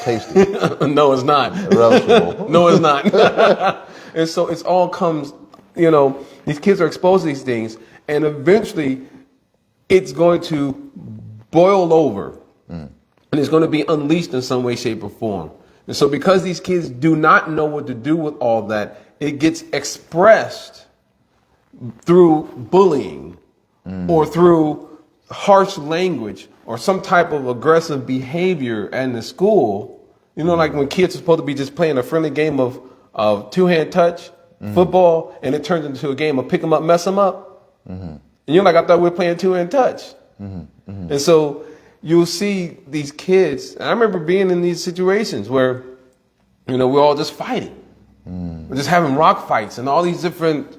Tasty. no, it's not. Relishable. No, it's not. And so it's all comes, these kids are exposed to these things, and eventually it's going to boil over and it's going to be unleashed in some way, shape, or form. And so because these kids do not know what to do with all that, it gets expressed through bullying or through harsh language or some type of aggressive behavior in the school, like when kids are supposed to be just playing a friendly game of two-hand touch football, and it turns into a game of pick 'em up, mess 'em up. And you're like, I thought we were playing two-hand touch. And so you'll see these kids, and I remember being in these situations where, we're all just fighting. We're just having rock fights and all these different,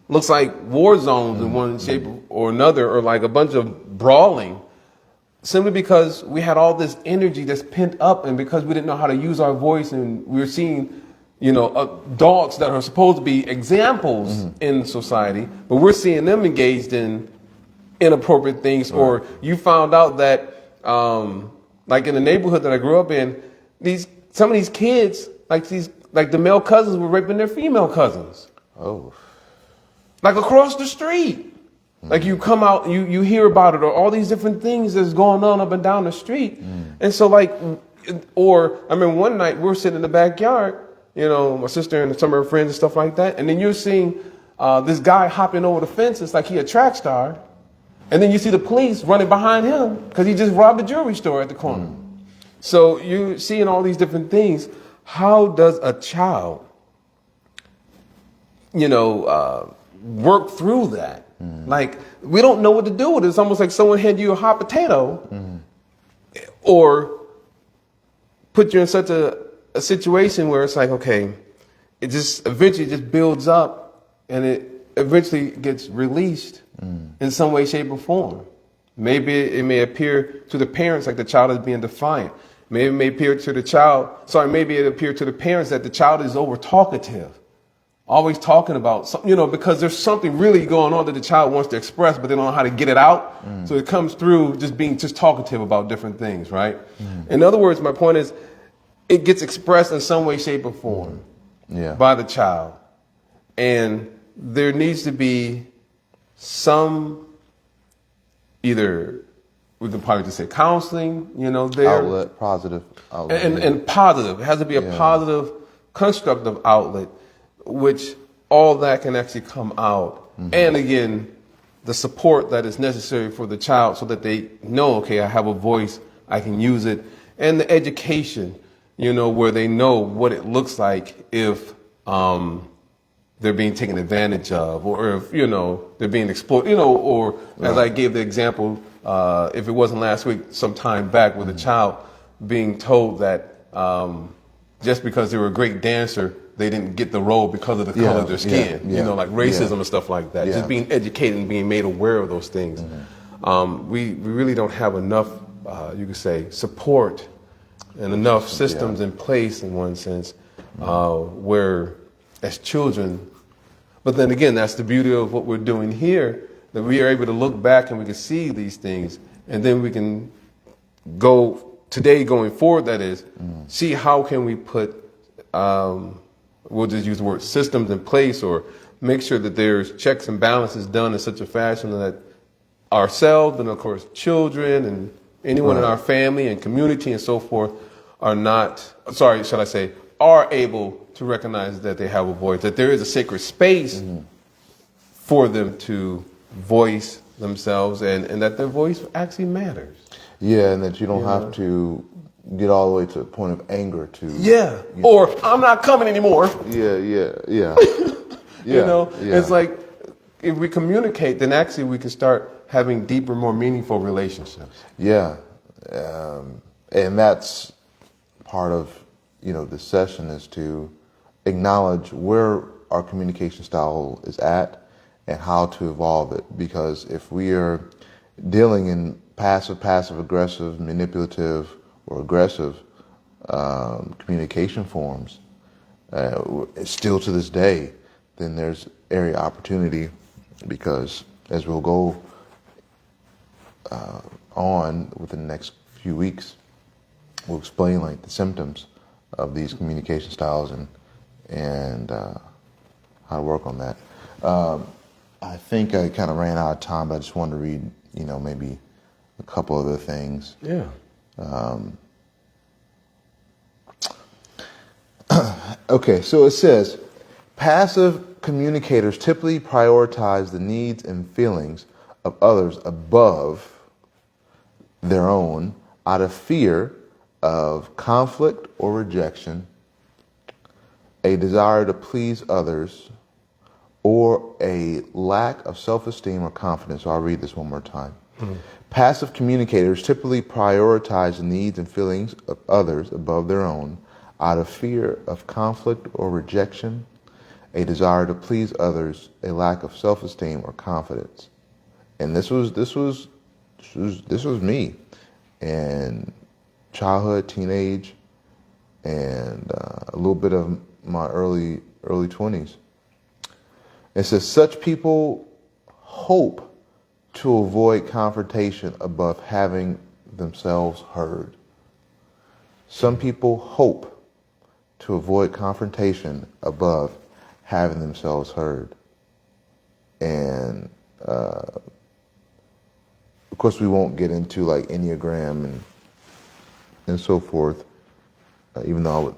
looks like war zones in one shape or another, or like a bunch of brawling, simply because we had all this energy that's pent up, and because we didn't know how to use our voice, and we were seeing, adults that are supposed to be examples in society, but we're seeing them engaged in inappropriate things. Right. Or you found out that, like in the neighborhood that I grew up in, some of these kids, like the male cousins were raping their female cousins. Oh. Like across the street. Like you come out, you hear about it, or all these different things that's going on up and down the street. And so or I remember one night we were sitting in the backyard, my sister and some of her friends and stuff like that. And then you're seeing this guy hopping over the fence. It's like he a track star. And then you see the police running behind him because he just robbed a jewelry store at the corner. So you're seeing all these different things. How does a child, work through that? Like, we don't know what to do with it. It's almost like someone handed you a hot potato or put you in such a situation where it's like, okay, it just eventually just builds up and it eventually gets released in some way, shape, or form. Maybe it may appear to the parents like the child is being defiant. Maybe it may appear to the maybe it appear to the parents that the child is over talkative, always talking about something, because there's something really going on that the child wants to express, but they don't know how to get it out. So it comes through just being talkative about different things, right? In other words, my point is, it gets expressed in some way, shape, or form by the child. And there needs to be some, either we can probably just say counseling, there. Outlet, positive outlet. And positive. It has to be a positive, constructive outlet, which all that can actually come out. And again, the support that is necessary for the child so that they know, okay, I have a voice, I can use it. And the education, where they know what it looks like if they're being taken advantage of, or if, they're being exploited, or as I gave the example, if it wasn't last week, some time back, with a child being told that just because they were a great dancer, they didn't get the role because of the color of their skin, like racism and stuff like that. Just being educated and being made aware of those things. We really don't have enough, you could say, support and enough systems in place, in one sense, where as children, but then again, that's the beauty of what we're doing here, that we are able to look back and we can see these things, and then we can going forward, that is, see how can we put, we'll just use the word systems in place, or make sure that there's checks and balances done in such a fashion that ourselves and of course children and anyone in our family and community and so forth are able to recognize that they have a voice, that there is a sacred space for them to voice themselves, and that their voice actually matters. Yeah, and that you don't have to get all the way to the point of anger to... or I'm not coming anymore. It's like, if we communicate, then actually we can start having deeper, more meaningful relationships. Yeah, and that's part of, this session, is to acknowledge where our communication style is at and how to evolve it. Because if we are dealing in passive, aggressive, manipulative, or aggressive communication forms, still to this day, then there's area opportunity, because as we'll go on within the next few weeks, we'll explain the symptoms of these communication styles and how to work on that. I think I kind of ran out of time, but I just wanted to read, maybe a couple other things. Okay, so it says, passive communicators typically prioritize the needs and feelings of others above their own out of fear of conflict or rejection, a desire to please others, or a lack of self-esteem or confidence. So I'll read this one more time. Passive communicators typically prioritize the needs and feelings of others above their own out of fear of conflict or rejection, a desire to please others, a lack of self-esteem or confidence. And this was me in childhood, teenage, and a little bit of my early 20s. It says such people hope to avoid confrontation above having themselves heard. Some people hope to avoid confrontation above having themselves heard. And of course we won't get into like Enneagram and so forth, even though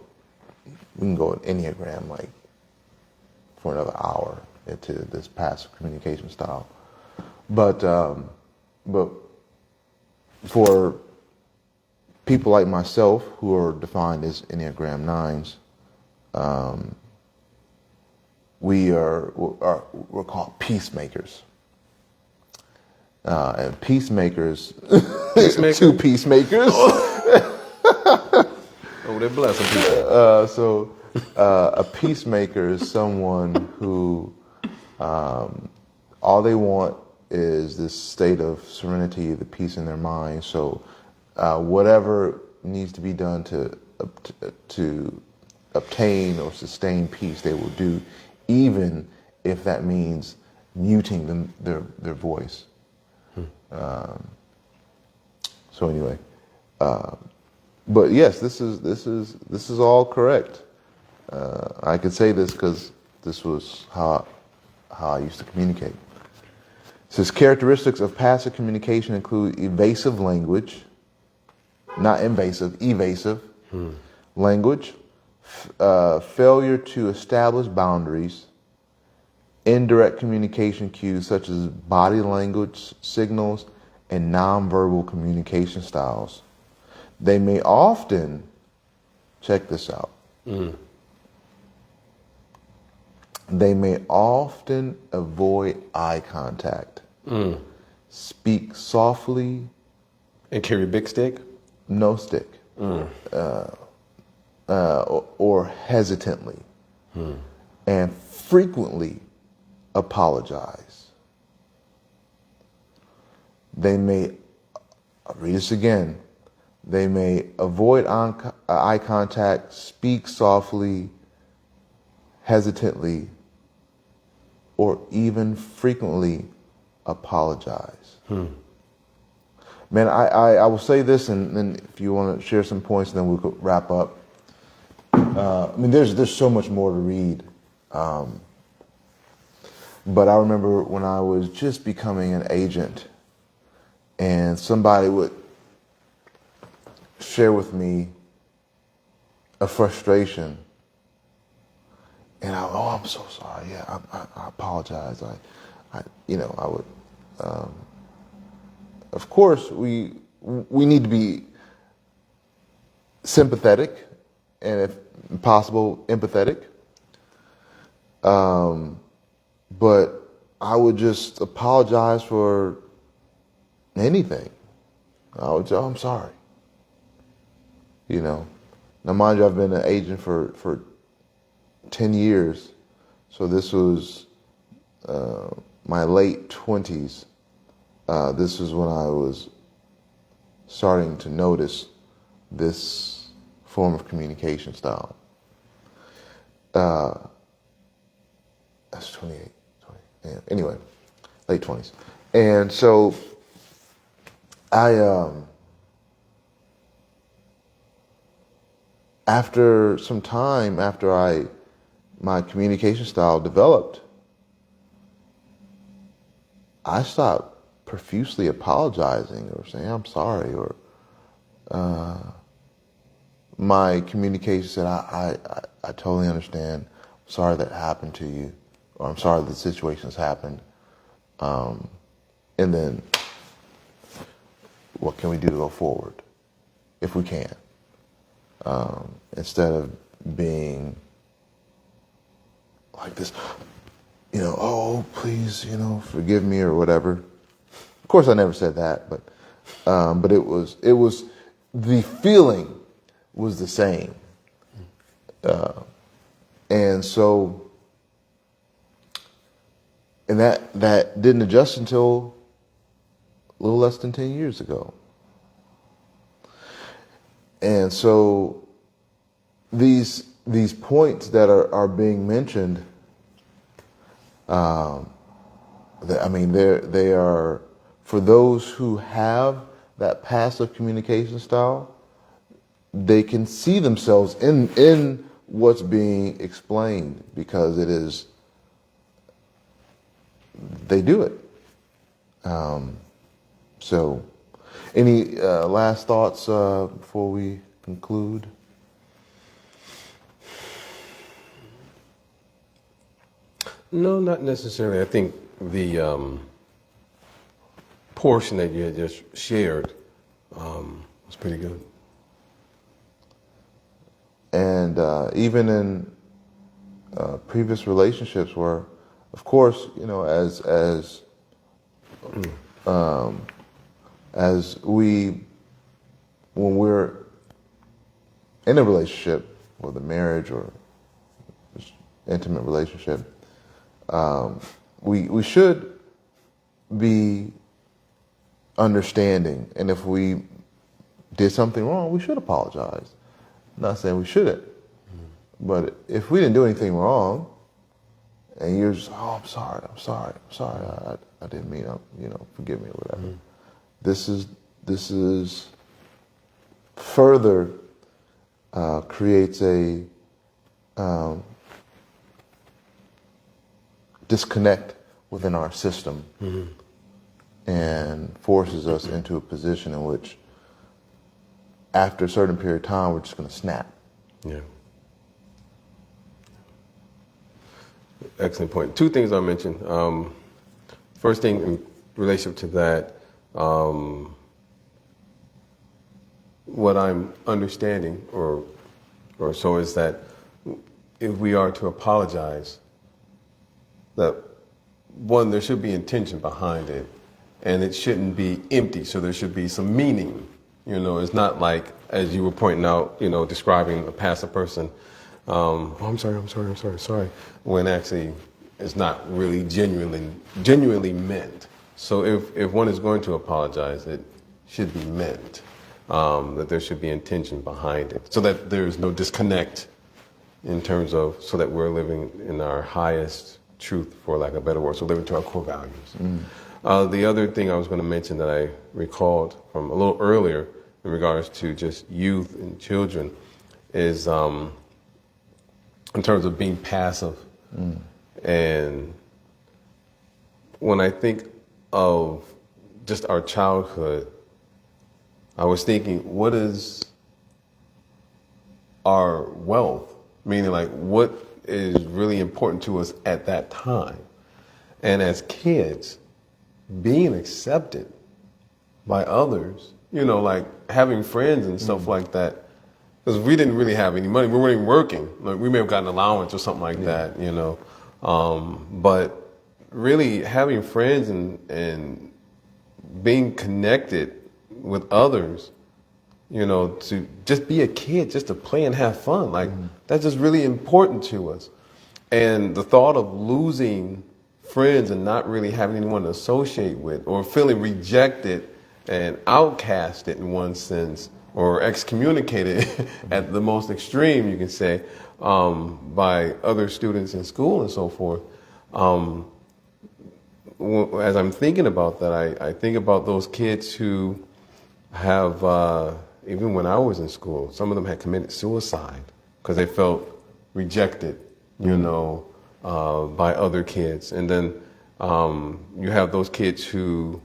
we can go with Enneagram like for another hour into this passive communication style. But for people like myself who are defined as Enneagram 9s, we're called peacemakers. And peacemakers, two peacemakers. Oh, they're blessing people. A peacemaker is someone who all they want is this state of serenity, the peace in their mind. So whatever needs to be done to obtain or sustain peace, they will do, even if that means muting their voice. So anyway, but yes, this is all correct. I can say this because this was how I used to communicate. It says characteristics of passive communication include evasive language, not invasive, evasive language, failure to establish boundaries, indirect communication cues such as body language signals and nonverbal communication styles. They may often, check this out, they may often avoid eye contact, speak softly. And carry a big stick? No stick. Or hesitantly. And frequently apologize. They may, I'll read this again, they may avoid eye contact, speak softly, hesitantly, or even frequently apologize. Man, I will say this, and then if you want to share some points, then we could wrap up. I mean, there's so much more to read. But I remember when I was just becoming an agent, and somebody would share with me a frustration, and I'm so sorry. Yeah, I apologize. I would. Of course, we need to be sympathetic, and if possible, empathetic. But I would just apologize for anything. I would say, I'm sorry. Now mind you, I've been an agent for 10 years. So this was my late 20s. This was when I was starting to notice this form of communication style. That's 28, 20. Yeah. Anyway, late 20s. And so after some time, after my communication style developed, I stopped profusely apologizing or saying I'm sorry, or my communication said I totally understand. I'm sorry that happened to you, or I'm sorry the situation has happened. and then what can we do to go forward, if we can, instead of being like this, oh, please, forgive me or whatever. Of course, I never said that, but it was the feeling was the same, and so. And that didn't adjust until a little less than 10 years ago. And so these points that are being mentioned, they are for those who have that passive communication style. They can see themselves in what's being explained because it is. They do it. So, any last thoughts before we conclude? No, not necessarily. I think the portion that you had just shared was pretty good. And even in previous relationships where, of course, as we, when we're in a relationship, whether marriage or just intimate relationship, we should be understanding, and if we did something wrong, we should apologize. I'm not saying we shouldn't, but if we didn't do anything wrong, and you're just, I'm sorry, I didn't mean, forgive me or whatever. This is further creates a disconnect within our system and forces us into a position in which, after a certain period of time, we're just going to snap. Yeah. Excellent point. Two things I mentioned. First thing in relation to that, what I'm understanding or so is that if we are to apologize, that one, there should be intention behind it, and it shouldn't be empty. So there should be some meaning. It's not like, as you were pointing out, describing a passive person. I'm sorry. When actually it's not really genuinely meant. So if one is going to apologize, it should be meant. That there should be intention behind it, so that there's no disconnect in terms of, so that we're living in our highest truth, for lack of a better word, so living to our core values. The other thing I was going to mention that I recalled from a little earlier in regards to just youth and children is in terms of being passive. And when I think of just our childhood, I was thinking, what is our wealth? Meaning, like, what is really important to us at that time? And as kids, being accepted by others, like having friends and stuff like that, because we didn't really have any money. We weren't even working. Like, we may have gotten an allowance or something like that, but really having friends and being connected with others, to just be a kid, just to play and have fun. Like, that's just really important to us. And the thought of losing friends and not really having anyone to associate with, or feeling rejected and outcasted in one sense, or excommunicated at the most extreme, you can say, by other students in school and so forth. As I'm thinking about that, I think about those kids who have, even when I was in school, some of them had committed suicide because they felt rejected, by other kids. And then you have those kids who,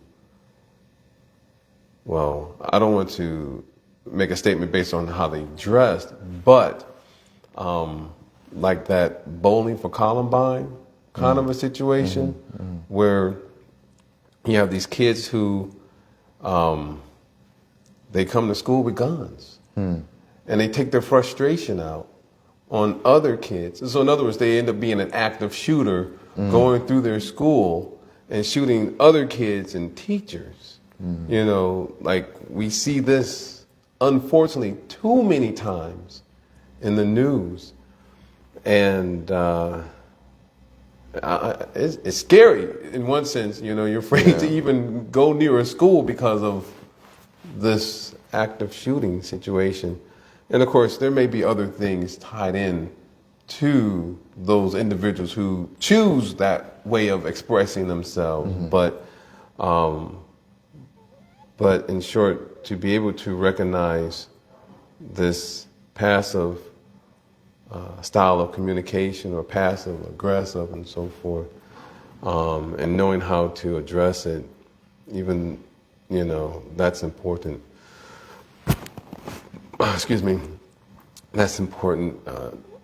well, I don't want to make a statement based on how they dressed, but like that Bowling for Columbine kind of a situation where you have these kids who they come to school with guns, and they take their frustration out on other kids. And so in other words, they end up being an active shooter going through their school and shooting other kids and teachers. You know, like we see this, unfortunately, too many times in the news. And it's scary in one sense. You know, you're afraid to even go near a school because of this active shooting situation. And of course, there may be other things tied in to those individuals who choose that way of expressing themselves. But in short, to be able to recognize this passive style of communication, or passive aggressive and so forth, and knowing how to address it, even, you know, that's important. Excuse me. That's important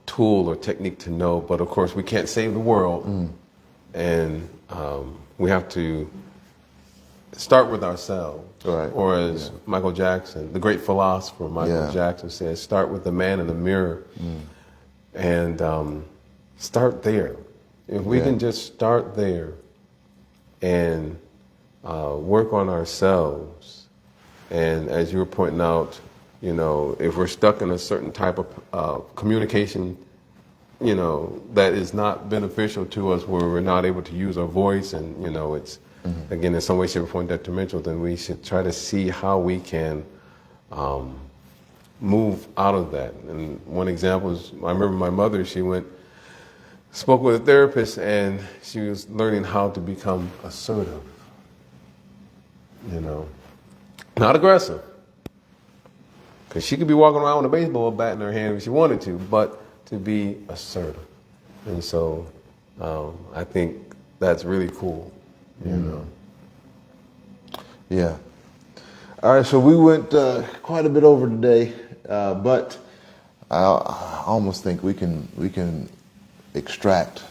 tool or technique to know. But of course, we can't save the world, and we have to start with ourselves. Right. Or as Michael Jackson, the great philosopher Michael Jackson says, start with the man in the mirror. And start there. If we can just start there and work on ourselves, and as you were pointing out, you know, if we're stuck in a certain type of communication, you know, that is not beneficial to us, where we're not able to use our voice, and, you know, it's, again, in some way, shape, or form detrimental, then we should try to see how we can move out of that. And one example is, I remember my mother, she spoke with a therapist, and she was learning how to become assertive, you know, not aggressive, because she could be walking around with a baseball bat in her hand if she wanted to, but to be assertive. And so I think that's really cool, you know. Yeah. All right, so we went quite a bit over today, but I almost think we can extract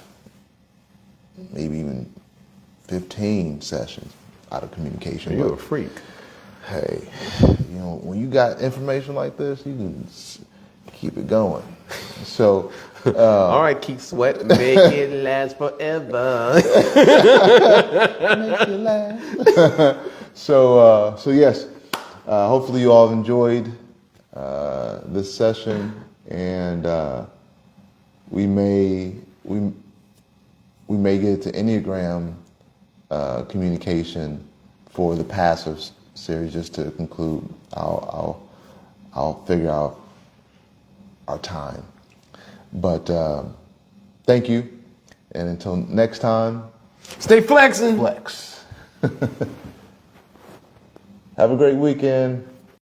maybe even 15 sessions out of communication. You're a freak. Hey, you know, when you got information like this, you can keep it going. So, all right, Keith Sweat, make it last forever. Make it last. So yes, hopefully you all enjoyed this session, and we may get to Enneagram communication for the passive series. Just to conclude, I'll figure out our time. But thank you, and until next time, stay flexing. flex. Have a great weekend.